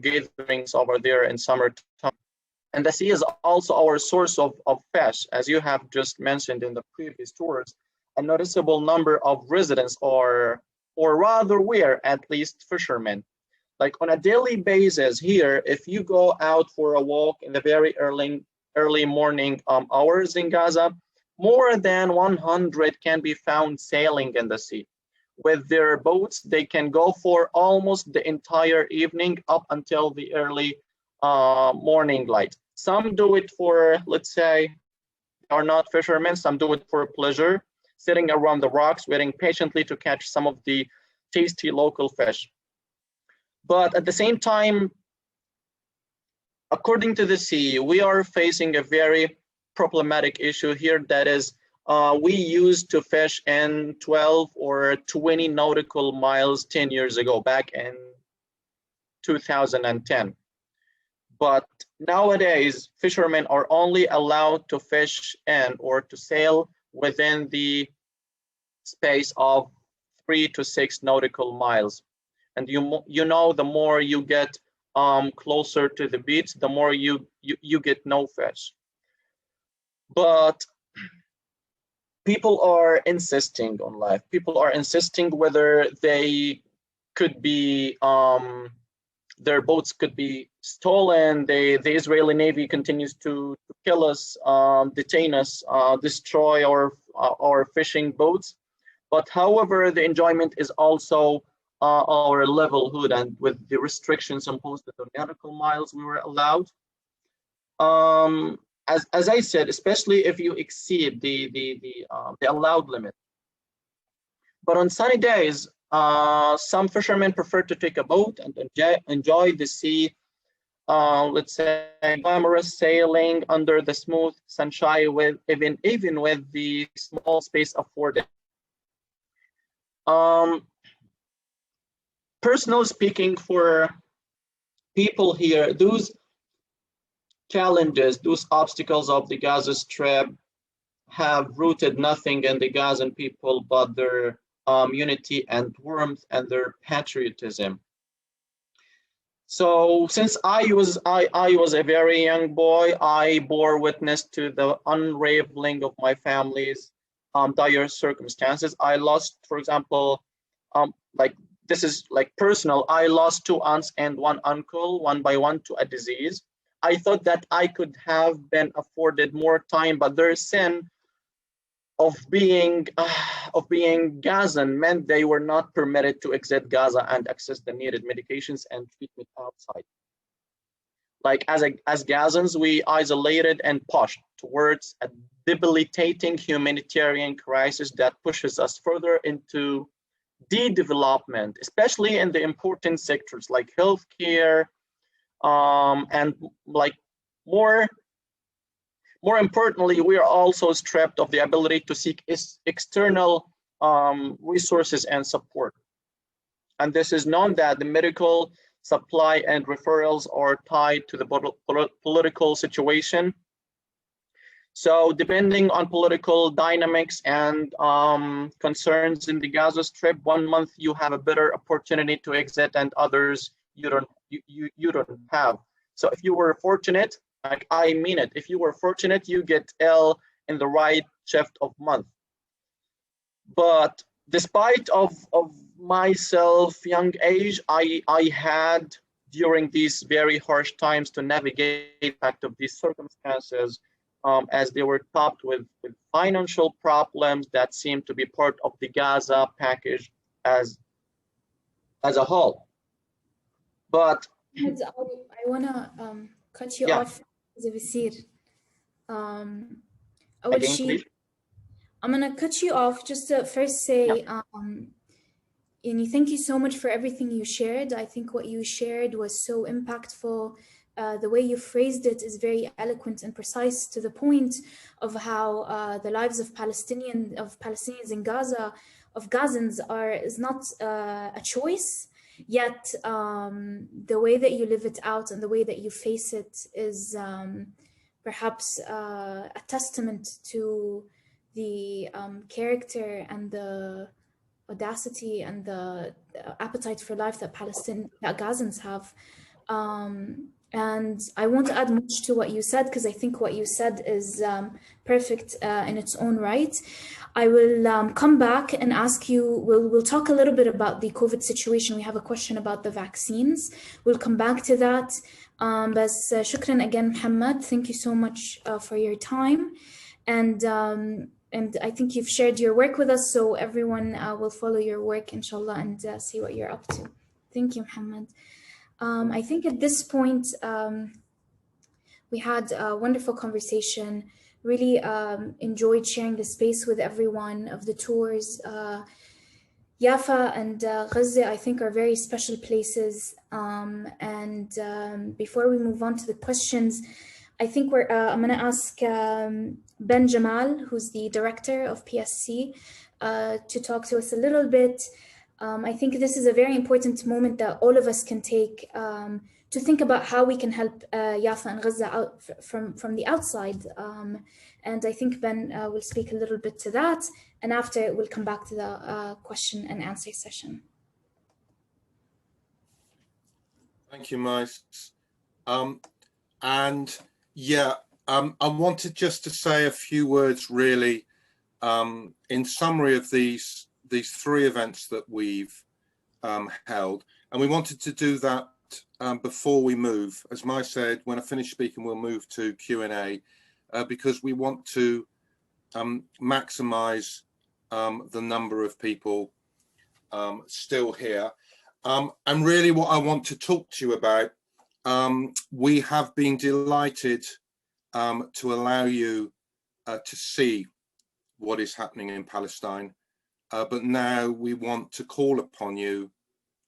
gatherings over there in summertime. And the sea is also our source of fish, as you have just mentioned in the previous tours. A noticeable number of residents or rather we're at least fishermen. Like on a daily basis here, if you go out for a walk in the very early morning hours in Gaza, more than 100 can be found sailing in the sea. with their boats. They can go for almost the entire evening up until the early morning light. Some do it for, let's say, are not fishermen. Some do it for pleasure, sitting around the rocks, waiting patiently to catch some of the tasty local fish. But at the same time, according to the sea, we are facing a very problematic issue here. That is, we used to fish in 12 or 20 nautical miles 10 years ago, back in 2010. But nowadays, fishermen are only allowed to fish in or to sail within the space of 3 to 6 nautical miles. And you know, the more you get closer to the beach, the more you get no fish. But people are insisting on life. People are insisting whether they could be, their boats could be stolen. The Israeli Navy continues to kill us, detain us, destroy our fishing boats. But however, the enjoyment is also our livelihood, and with the restrictions imposed at the nautical miles we were allowed. As I said, especially if you exceed the allowed limit. But on sunny days, some fishermen prefer to take a boat and enjoy the sea, let's say, glamorous sailing under the smooth sunshine, with even with the small space afforded. Personally speaking, for people here, those challenges, those obstacles of the Gaza Strip have rooted nothing in the Gazan people but their unity and warmth and their patriotism. So since I was a very young boy, I bore witness to the unraveling of my family's dire circumstances. I lost, for example, this is like personal, I lost 2 aunts and 1 uncle, one by one, to a disease. I thought that I could have been afforded more time, but their sin of being Gazan meant they were not permitted to exit Gaza and access the needed medications and treatment outside. Like as Gazans, we isolated and pushed towards a debilitating humanitarian crisis that pushes us further into de-development, especially in the important sectors like healthcare, and like more importantly, we are also stripped of the ability to seek external resources and support. And this is known that the medical supply and referrals are tied to the political situation. So depending on political dynamics and concerns in the Gaza Strip, 1 month you have a better opportunity to exit, and others you don't have. So if you were fortunate, like I mean it, if you were fortunate, you get ill in the right shift of month. But despite of myself young age, I had during these very harsh times to navigate the impact of these circumstances, as they were topped with financial problems that seemed to be part of the Gaza package as a whole. But I want to cut you off, Zavissir. Again, please. I'm going to cut you off just to first say, and thank you so much for everything you shared. I think what you shared was so impactful. The way you phrased it is very eloquent and precise, to the point of how the lives of Palestinians in Gaza, of Gazans, is not a choice. Yet the way that you live it out and the way that you face it is perhaps a testament to the character and the audacity and the appetite for life that Gazans have. And I won't add much to what you said, because I think what you said is perfect in its own right. I will come back and ask you, we'll talk a little bit about the COVID situation. We have a question about the vaccines. We'll come back to that. But shukran again, Muhammad. Thank you so much for your time. And and I think you've shared your work with us, so everyone will follow your work, inshallah, and see what you're up to. Thank you, Muhammad. I think at this point, we had a wonderful conversation, really enjoyed sharing the space with everyone of the tours. Jaffa and Gaza, I think, are very special places. Before we move on to the questions, I think I'm going to ask Ben Jamal, who's the director of PSC, to talk to us a little bit. I think this is a very important moment that all of us can take to think about how we can help Jaffa and Gaza out from the outside. And I think Ben will speak a little bit to that. And after, we'll come back to the question and answer session. Thank you, Mais. I wanted just to say a few words, really, in summary of these three events that we've held. And we wanted to do that before we move. As Mai said, when I finish speaking, we'll move to Q&A because we want to maximize the number of people still here. And really what I want to talk to you about, we have been delighted to allow you to see what is happening in Palestine, but now we want to call upon you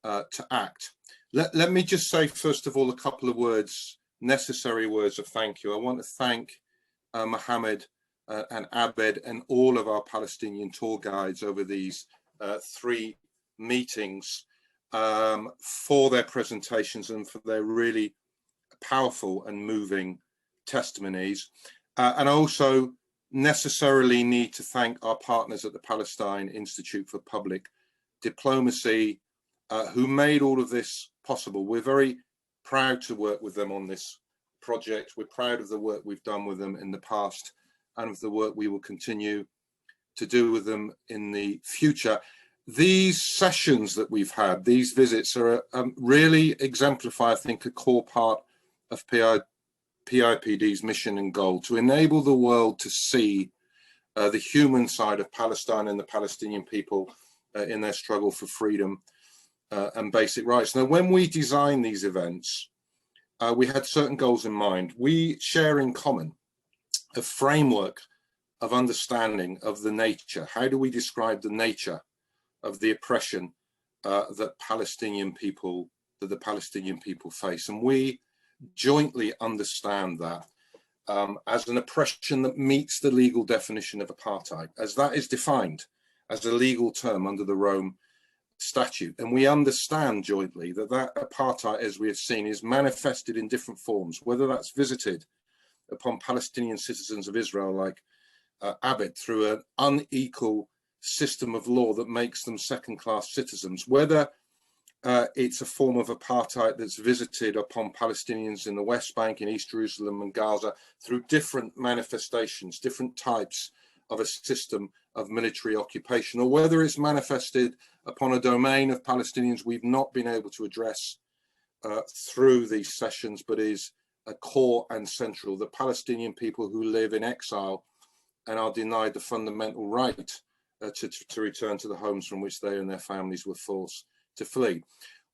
to act. Let me just say, first of all, a couple of words, necessary words of thank you. I want to thank Mohammed and Abed and all of our Palestinian tour guides over these three meetings for their presentations and for their really powerful and moving testimonies. And I also necessarily need to thank our partners at the Palestine Institute for Public Diplomacy, who made all of this possible. We're very proud to work with them on this project. We're proud of the work we've done with them in the past and of the work we will continue to do with them in the future. These sessions that we've had, these visits are really exemplify, I think, a core part of PIPD's mission and goal, to enable the world to see the human side of Palestine and the Palestinian people in their struggle for freedom and basic rights. Now, when we designed these events, we had certain goals in mind. We share in common a framework of understanding of the nature. How do we describe the nature of the oppression that the Palestinian people face? And we jointly understand that as an oppression that meets the legal definition of apartheid, as that is defined as a legal term under the Rome Statute. And we understand jointly that that apartheid, as we have seen, is manifested in different forms, whether that's visited upon Palestinian citizens of Israel like Abed through an unequal system of law that makes them second-class citizens, whether it's a form of apartheid that's visited upon Palestinians in the West Bank, in East Jerusalem and Gaza, through different manifestations, different types of a system of military occupation, or whether it's manifested upon a domain of Palestinians we've not been able to address through these sessions, but is a core and central, the Palestinian people who live in exile and are denied the fundamental right to return to the homes from which they and their families were forced to flee.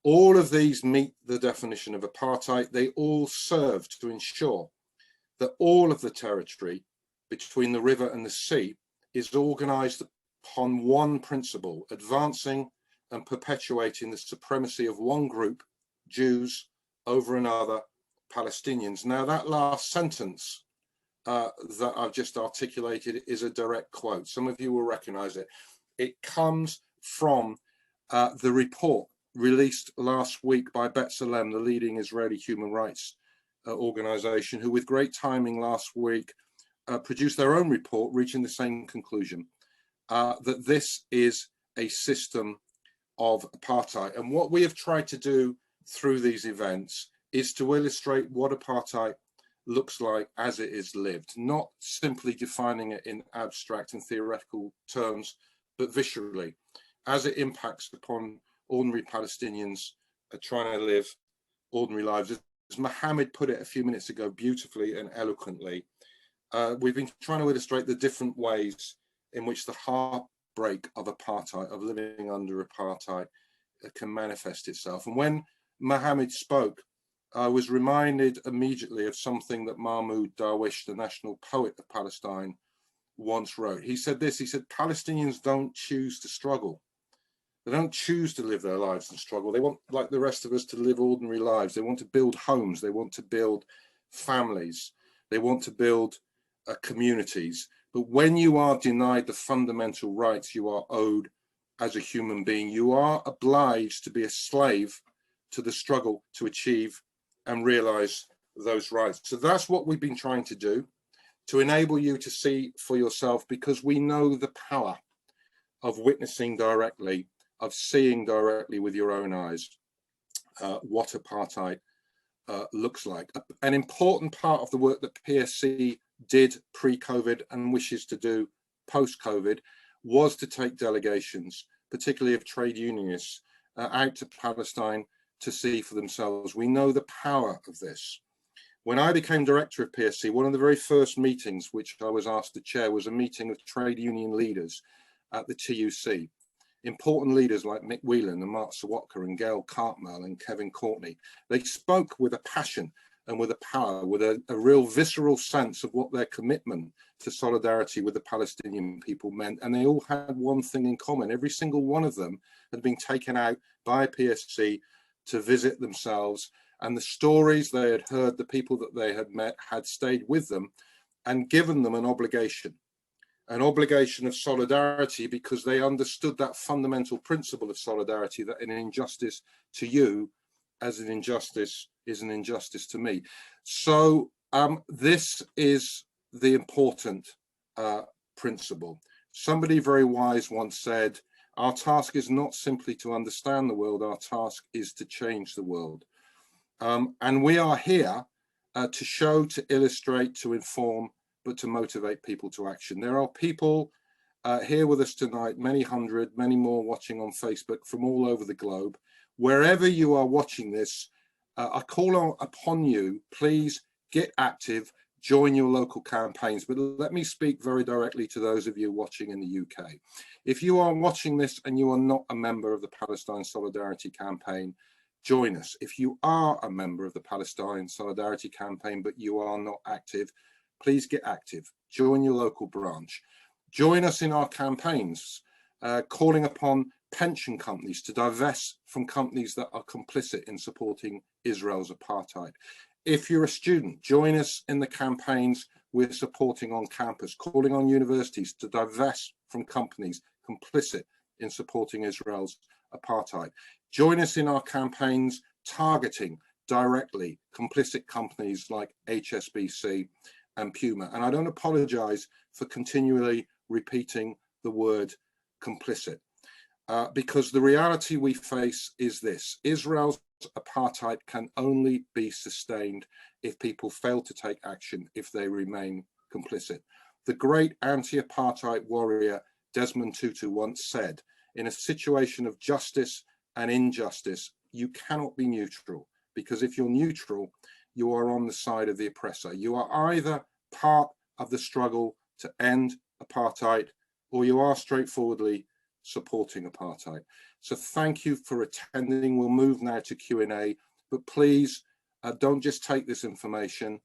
All of these meet the definition of apartheid. They all serve to ensure that all of the territory between the river and the sea is organized upon one principle, advancing and perpetuating the supremacy of one group, Jews, over another, Palestinians. Now, that last sentence that I've just articulated is a direct quote. Some of you will recognize it. It comes from the report released last week by B'Tselem, the leading Israeli human rights organization, who with great timing last week produced their own report, reaching the same conclusion, that this is a system of apartheid. And what we have tried to do through these events is to illustrate what apartheid looks like as it is lived, not simply defining it in abstract and theoretical terms, but viscerally, as it impacts upon ordinary Palestinians trying to live ordinary lives. As Mohammed put it a few minutes ago beautifully and eloquently, we've been trying to illustrate the different ways in which the heartbreak of apartheid, of living under apartheid, can manifest itself. And when Mohammed spoke, I was reminded immediately of something that Mahmoud Darwish, the national poet of Palestine, once wrote. He said this, he said, Palestinians don't choose to struggle. They don't choose to live their lives and struggle. They want, like the rest of us, to live ordinary lives. They want to build homes. They want to build families. They want to build communities. But when you are denied the fundamental rights you are owed as a human being, you are obliged to be a slave to the struggle to achieve and realize those rights. So that's what we've been trying to do, to enable you to see for yourself, because we know the power of witnessing directly, of seeing directly with your own eyes what apartheid looks like. An important part of the work that PSC did pre-COVID and wishes to do post-COVID was to take delegations, particularly of trade unionists, out to Palestine to see for themselves. We know the power of this. When I became director of PSC, one of the very first meetings which I was asked to chair was a meeting of trade union leaders at the TUC. Important leaders like Mick Whelan and Mark Sawatka and Gail Cartmel and Kevin Courtney. They spoke with a passion and with a power, with a real visceral sense of what their commitment to solidarity with the Palestinian people meant. And they all had one thing in common. Every single one of them had been taken out by PSC to visit themselves. And the stories they had heard, the people that they had met, had stayed with them and given them an obligation of solidarity, because they understood that fundamental principle of solidarity, that an injustice to you as an injustice is an injustice to me. So this is the important principle. Somebody very wise once said, our task is not simply to understand the world, our task is to change the world. And we are here to show, to illustrate, to inform, but to motivate people to action. There are people here with us tonight, many hundred, many more watching on Facebook from all over the globe. Wherever you are watching this, I call upon you, please get active, join your local campaigns. But let me speak very directly to those of you watching in the UK. If you are watching this and you are not a member of the Palestine Solidarity Campaign, join us. If you are a member of the Palestine Solidarity Campaign, but you are not active, please get active. Join your local branch. Join us in our campaigns, calling upon pension companies to divest from companies that are complicit in supporting Israel's apartheid. If you're a student, join us in the campaigns we're supporting on campus, calling on universities to divest from companies complicit in supporting Israel's apartheid. Join us in our campaigns targeting directly complicit companies like HSBC and Puma. And I don't apologize for continually repeating the word complicit, because the reality we face is this: Israel's apartheid can only be sustained if people fail to take action, if they remain complicit. The great anti-apartheid warrior Desmond Tutu once said, in a situation of justice and injustice, you cannot be neutral, because if you're neutral, you are on the side of the oppressor. You are either part of the struggle to end apartheid, or you are straightforwardly supporting apartheid. So thank you for attending. We'll move now to Q&A, but please don't just take this information.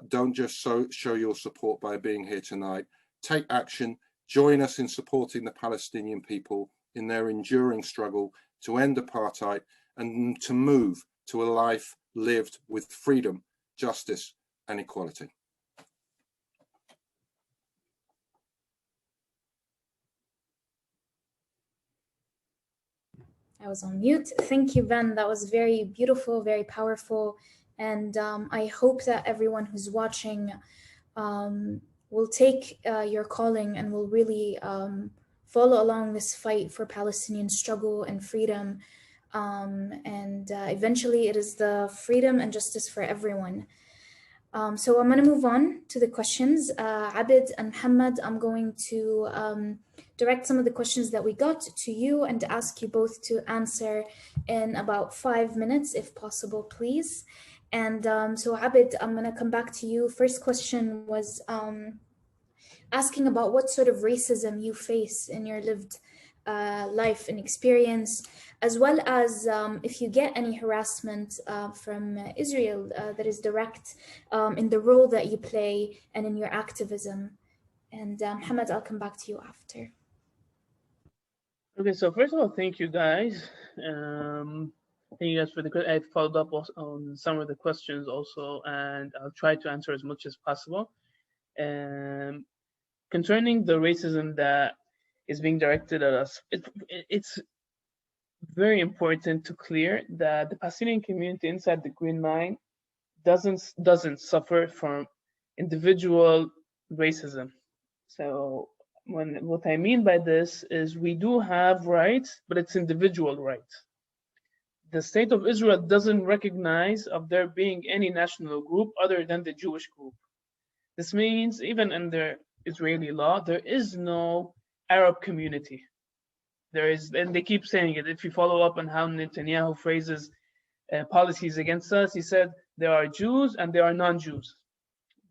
Don't just show your support by being here tonight. Take action. Join us in supporting the Palestinian people in their enduring struggle to end apartheid and to move to a life lived with freedom, justice, and equality. I was on mute. Thank you, Ben. That was very beautiful, very powerful. And I hope that everyone who's watching will take your calling and will really follow along this fight for Palestinian struggle and freedom. Eventually it is the freedom and justice for everyone. So I'm going to move on to the questions. Abid and Muhammad, I'm going to direct some of the questions that we got to you and ask you both to answer in about 5 minutes, if possible, please. And so Abid, I'm going to come back to you. First question was, asking about what sort of racism you face in your lived life and experience, as well as if you get any harassment from Israel that is direct in the role that you play and in your activism. And Mohammed, I'll come back to you after. Okay, so first of all, thank you guys. Thank you guys for I followed up on some of the questions also, and I'll try to answer as much as possible. Concerning the racism that is being directed at us, it's very important to clear that the Palestinian community inside the Green Line doesn't suffer from individual racism. So what I mean by this is we do have rights, but it's individual rights. The state of Israel doesn't recognize of there being any national group other than the Jewish group. This means even under Israeli law, there is no Arab community. There is, and they keep saying it. If you follow up on how Netanyahu phrases policies against us, he said there are Jews and there are non-Jews.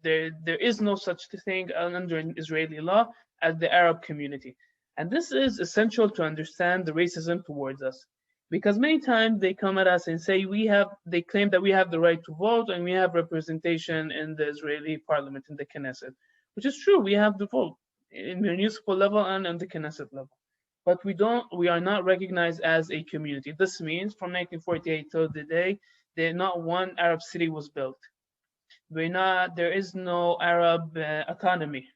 There is no such thing under Israeli law as the Arab community. And this is essential to understand the racism towards us. Because many times they come at us and say they claim that we have the right to vote and we have representation in the Israeli parliament, in the Knesset, which is true. We have the vote in the municipal level and on the Knesset level. But we are not recognized as a community. This means from 1948 till today, not one Arab city was built. There is no Arab autonomy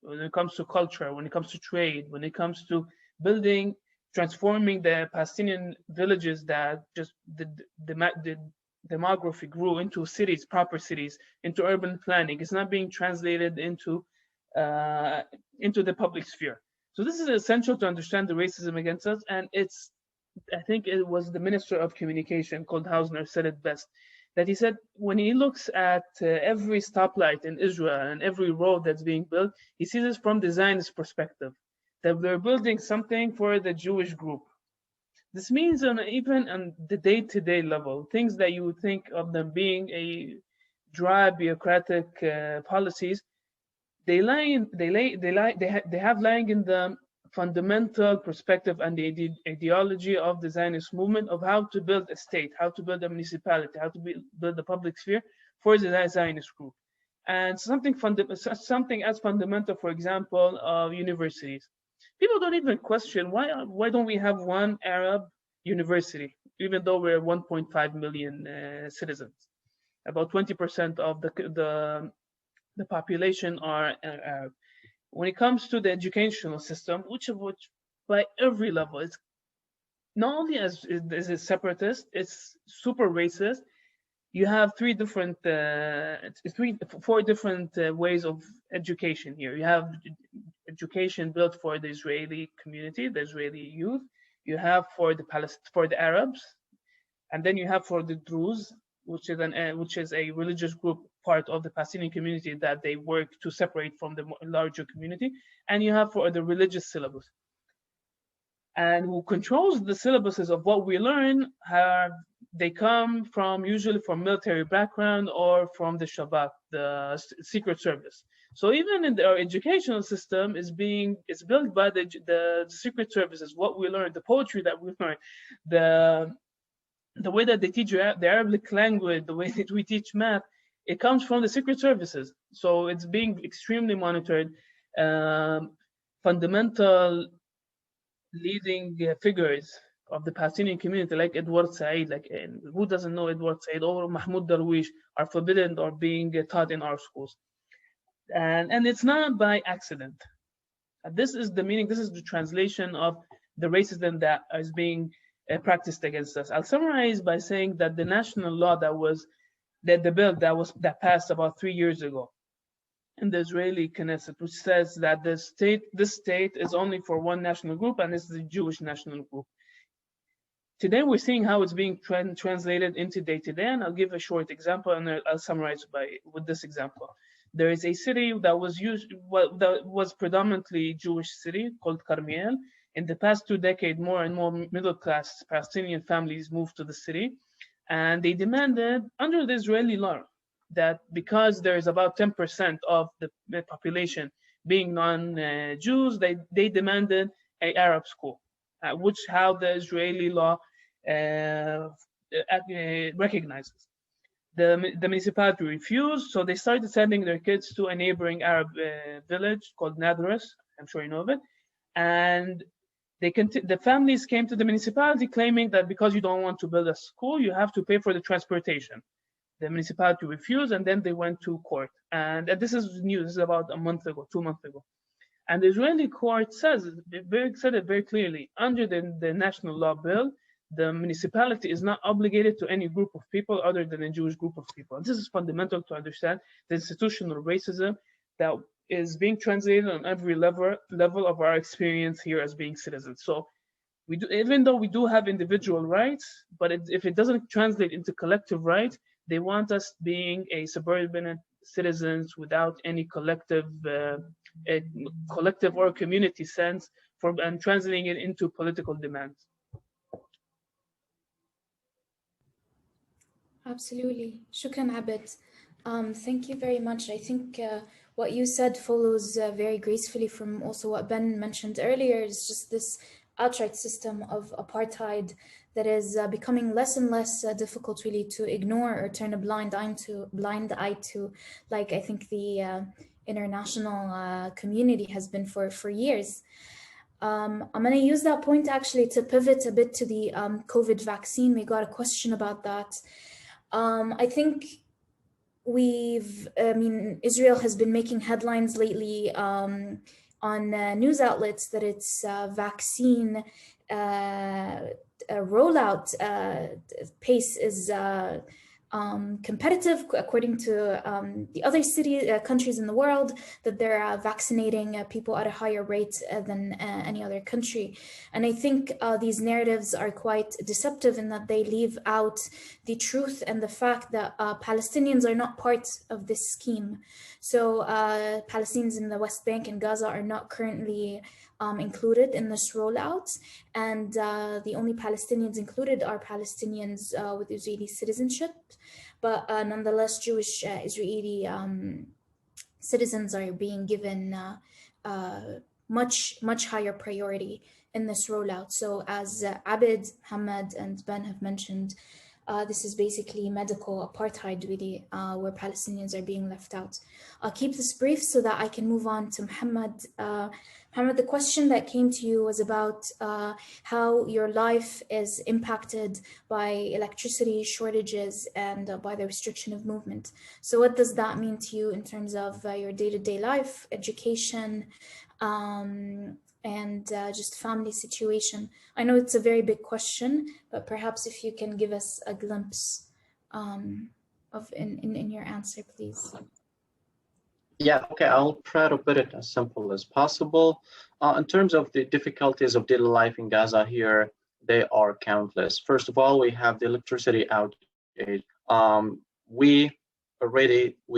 when it comes to culture, when it comes to trade, when it comes to transforming the Palestinian villages that just the demography grew into cities, proper cities, into urban planning. It's not being translated into the public sphere. So this is essential to understand the racism against us. And I think it was the Minister of Communication, called Hausner, said it best, that he said when he looks at every stoplight in Israel and every road that's being built, he sees this from the Zionist perspective, that they're building something for the Jewish group. This means even on the day-to-day level, things that you would think of them being a dry bureaucratic policies, they have lying in the fundamental perspective and the ideology of the Zionist movement of how to build a state, how to build a municipality, how to build a public sphere for the Zionist group. And something as fundamental, for example, of universities. People don't even question why don't we have one Arab university, even though we're 1.5 million citizens. About 20% of the population are Arab. When it comes to the educational system, which by every level, it's not only as a separatist, it's super racist. You have four different ways of education here. You have education built for the Israeli community, the Israeli youth. You have for the Arabs, and then you have for the Druze, which is a religious group part of the Palestinian community that they work to separate from the larger community, and you have for the religious syllabus. And who controls the syllabuses of what we learn they come usually from military background or from the Shabak, the Secret Service. So even in our educational system is built by the Secret Services. What we learn, the poetry that we learn, the way that they teach the Arabic language, the way that we teach math, it comes from the Secret Services. So it's being extremely monitored. Fundamental leading figures of the Palestinian community, like Edward Said, who doesn't know Edward Said, or Mahmoud Darwish, are forbidden or being taught in our schools. And it's not by accident. This is the meaning, this is the translation of the racism that is being practiced against us. I'll summarize by saying that the national law the bill that passed about 3 years ago in the Israeli Knesset, which says that this state is only for one national group, and it's the Jewish national group. Today, we're seeing how it's being translated into day-to-day, and I'll give a short example, and I'll summarize with this example. There is a city that was predominantly Jewish city called Carmiel. In the past 2 decades, more and more middle-class Palestinian families moved to the city, and they demanded, under the Israeli law, that because there is about 10% of the population being non-Jews, they demanded an Arab school, which how the Israeli law recognizes. The municipality refused, so they started sending their kids to a neighboring Arab village called Nadras. I'm sure you know of it. And the families came to the municipality claiming that because you don't want to build a school, you have to pay for the transportation. The municipality refused, and then they went to court. And this is new. This is about a month ago, 2 months ago. And the Israeli court said it very clearly. Under the national law bill, the municipality is not obligated to any group of people other than a Jewish group of people. And this is fundamental to understand the institutional racism that is being translated on every level of our experience here as being citizens. So we do, even though we do have individual rights, but if it doesn't translate into collective rights, they want us being a subordinate citizens without any collective or community sense and translating it into political demands. Absolutely. Shukran, Abid. Thank you very much. I think what you said follows very gracefully from also what Ben mentioned earlier, is just this outright system of apartheid that is becoming less and less difficult really to ignore or turn a blind eye to, like I think the international community has been for years. I'm going to use that point actually to pivot a bit to the COVID vaccine. We got a question about that. I think Israel has been making headlines lately on news outlets that its vaccine rollout pace is competitive according to the other countries in the world, that they're vaccinating people at a higher rate than any other country. And I think these narratives are quite deceptive in that they leave out the truth and the fact that Palestinians are not part of this scheme. So Palestinians in the West Bank and Gaza are not currently included in this rollout, and the only Palestinians included are Palestinians with Israeli citizenship, but nonetheless Jewish Israeli citizens are being given much higher priority in this rollout. So as Abid, Hamad and Ben have mentioned, this is basically medical apartheid really, where Palestinians are being left out. I'll keep this brief so that I can move on to Muhammad. Muhammad, the question that came to you was about how your life is impacted by electricity shortages and by the restriction of movement. So what does that mean to you in terms of your day-to-day life, education, and just family situation? I know it's a very big question, but perhaps if you can give us a glimpse of in your answer, please. Yeah, okay, I'll try to put it as simple as possible. In terms of the difficulties of daily life in Gaza here, they are countless. First of all, we have the electricity outage. We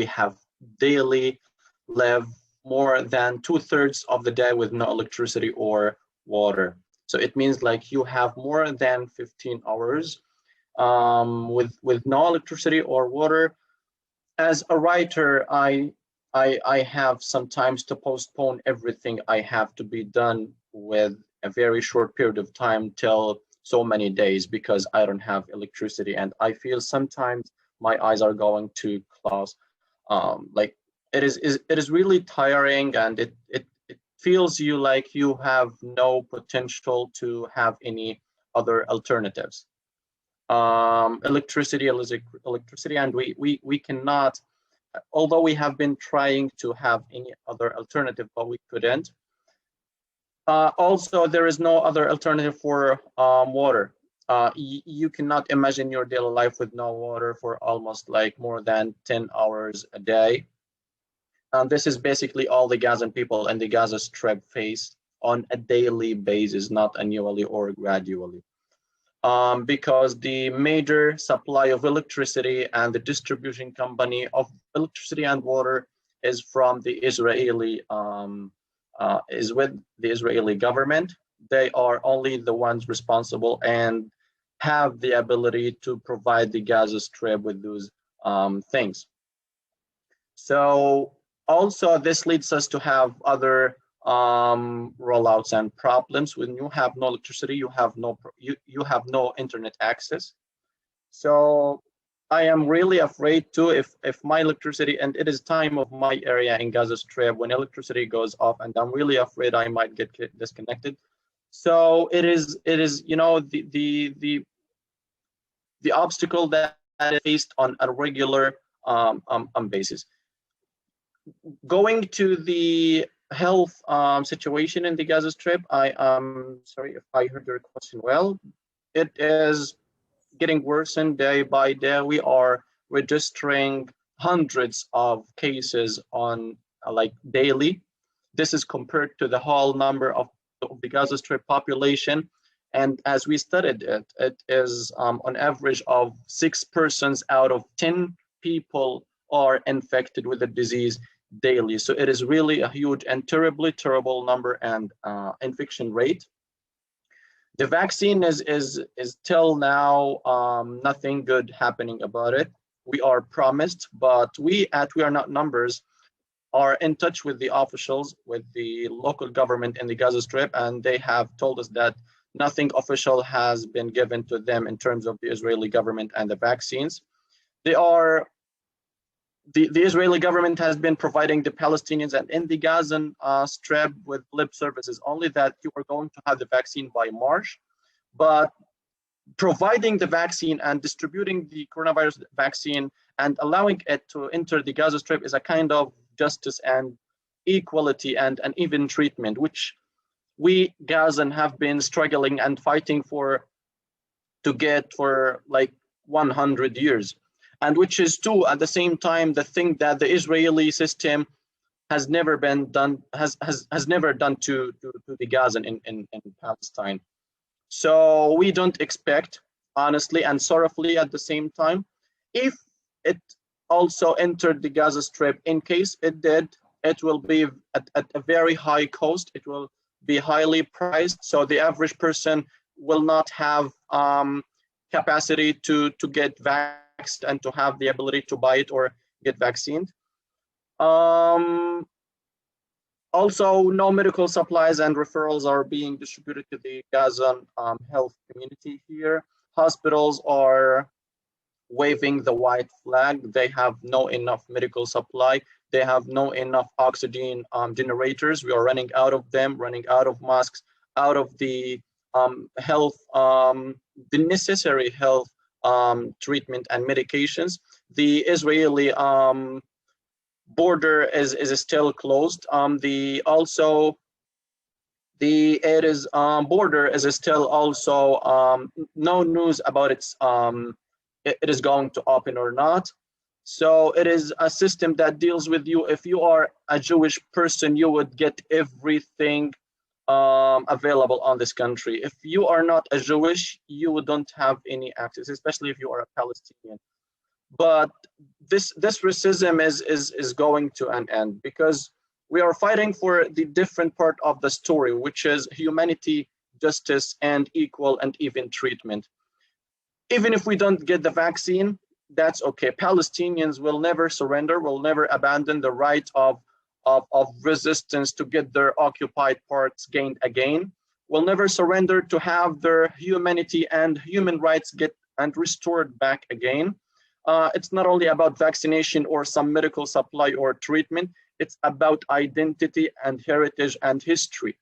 have daily live more than 2/3 of the day with no electricity or water. So it means like you have more than 15 hours with no electricity or water. As a writer, I have sometimes to postpone everything I have to be done with a very short period of time till so many days because I don't have electricity, and I feel sometimes my eyes are going to close. Like it is really tiring, and it feels you like you have no potential to have any other alternatives. Electricity, and we cannot. Although we have been trying to have any other alternative, but we couldn't. Also, there is no other alternative for water. You cannot imagine your daily life with no water for almost like more than 10 hours a day. This is basically all the Gazan people and the Gaza Strip face on a daily basis, not annually or gradually. Because the major supply of electricity and the distribution company of electricity and water is from the Israeli, is with the Israeli government. They are only the ones responsible and have the ability to provide the Gaza Strip with those things. So also, this leads us to have other rollouts and problems. When you have no electricity, you have no internet access. So I am really afraid too if my electricity, and it is time of my area in Gaza Strip when electricity goes off, and I'm really afraid I might get disconnected. So it is the obstacle that is faced on a regular basis. Going to the health situation in the Gaza Strip, I am sorry if I heard your question well. It is getting worse and day by day. We are registering hundreds of cases on like daily. This is compared to the whole number of the Gaza Strip population. And as we studied it, it is on average of 6 persons out of 10 people are infected with the disease daily. So it is really a huge and terribly terrible number and infection rate. The vaccine is till now nothing good happening about it. We are promised, but we are not numbers are in touch with the officials, with the local government in the Gaza Strip, and they have told us that nothing official has been given to them in terms of the Israeli government and the vaccines. The Israeli government has been providing the Palestinians and in the Gaza Strip with lip services only that you are going to have the vaccine by March, but providing the vaccine and distributing the coronavirus vaccine and allowing it to enter the Gaza Strip is a kind of justice and equality and an even treatment, which we Gazan have been struggling and fighting to get for like 100 years. And which is too, at the same time, the thing that the Israeli system has never been done, has never done to the Gazan in Palestine. So we don't expect, honestly and sorrowfully at the same time, if it also entered the Gaza Strip, in case it did, it will be at a very high cost. It will be highly priced. So the average person will not have capacity to get vaccinated and to have the ability to buy it or get vaccinated. Also, no medical supplies and referrals are being distributed to the Gaza health community here. Hospitals are waving the white flag. They have no enough medical supply. They have no enough oxygen generators. We are running out of them, running out of masks, out of the health, the necessary health treatment and medications. The Israeli border is still closed. The border is still also no news about it is going to open or not. So it is a system that deals with you. If you are a Jewish person, you would get everything available on this country. If you are not a Jewish, you don't have any access, especially if you are a Palestinian. But this racism is going to an end because we are fighting for the different part of the story, which is humanity, justice, and equal and even treatment. Even if we don't get the vaccine, that's okay. Palestinians will never surrender, will never abandon the right of resistance to get their occupied parts gained again, will never surrender to have their humanity and human rights get and restored back again. It's not only about vaccination or some medical supply or treatment, it's about identity and heritage and history.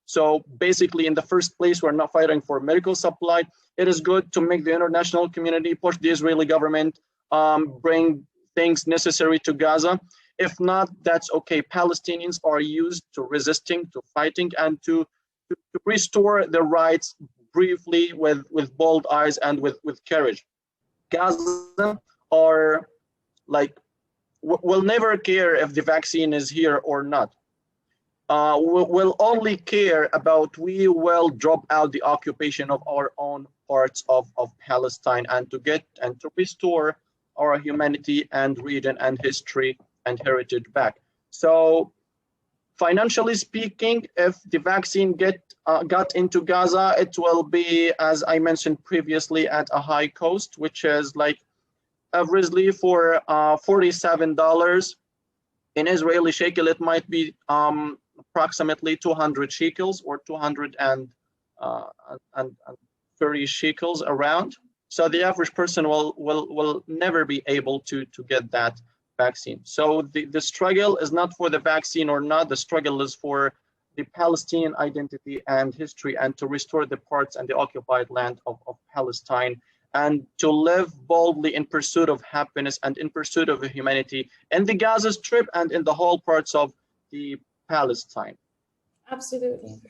So basically, in the first place, we're not fighting for medical supply. It is good to make the international community push the Israeli government, bring things necessary to Gaza. If not, that's okay. Palestinians are used to resisting, to fighting, and to restore their rights briefly with bold eyes and with courage. Gaza are like, will never care if the vaccine is here or not. We'll only care about we will drop out the occupation of our own parts of Palestine and to restore our humanity and region and history and heritage back. So financially speaking, if the vaccine got into Gaza, it will be, as I mentioned previously, at a high cost, which is like averagely for $47. In Israeli shekel, it might be approximately 200 shekels or 230 shekels around. So the average person will never be able to get that vaccine. So the struggle is not for the vaccine or not. The struggle is for the Palestinian identity and history, and to restore the parts and the occupied land of Palestine, and to live boldly in pursuit of happiness and in pursuit of humanity in the Gaza Strip and in the whole parts of the Palestine. Absolutely.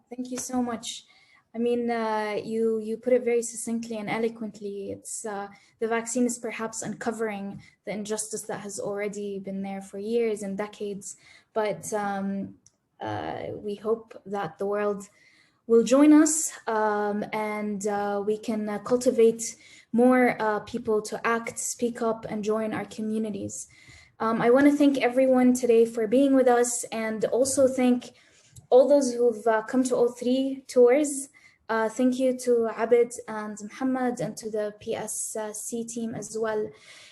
Thank you so much. I mean, you put it very succinctly and eloquently. It's the vaccine is perhaps uncovering the injustice that has already been there for years and decades, but we hope that the world will join us, and we can cultivate more people to act, speak up, and join our communities. I want to thank everyone today for being with us, and also thank all those who've come to all three tours. Thank you to Abid and Muhammad and to the PSC team as well.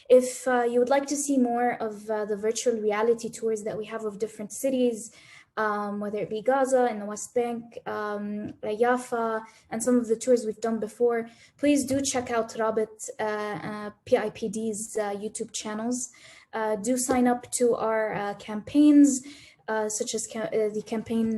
If you would like to see more of the virtual reality tours that we have of different cities, whether it be Gaza in the West Bank, Jaffa, and some of the tours we've done before, please do check out Rabit PIPD's YouTube channels. Do sign up to our campaigns, such as the campaign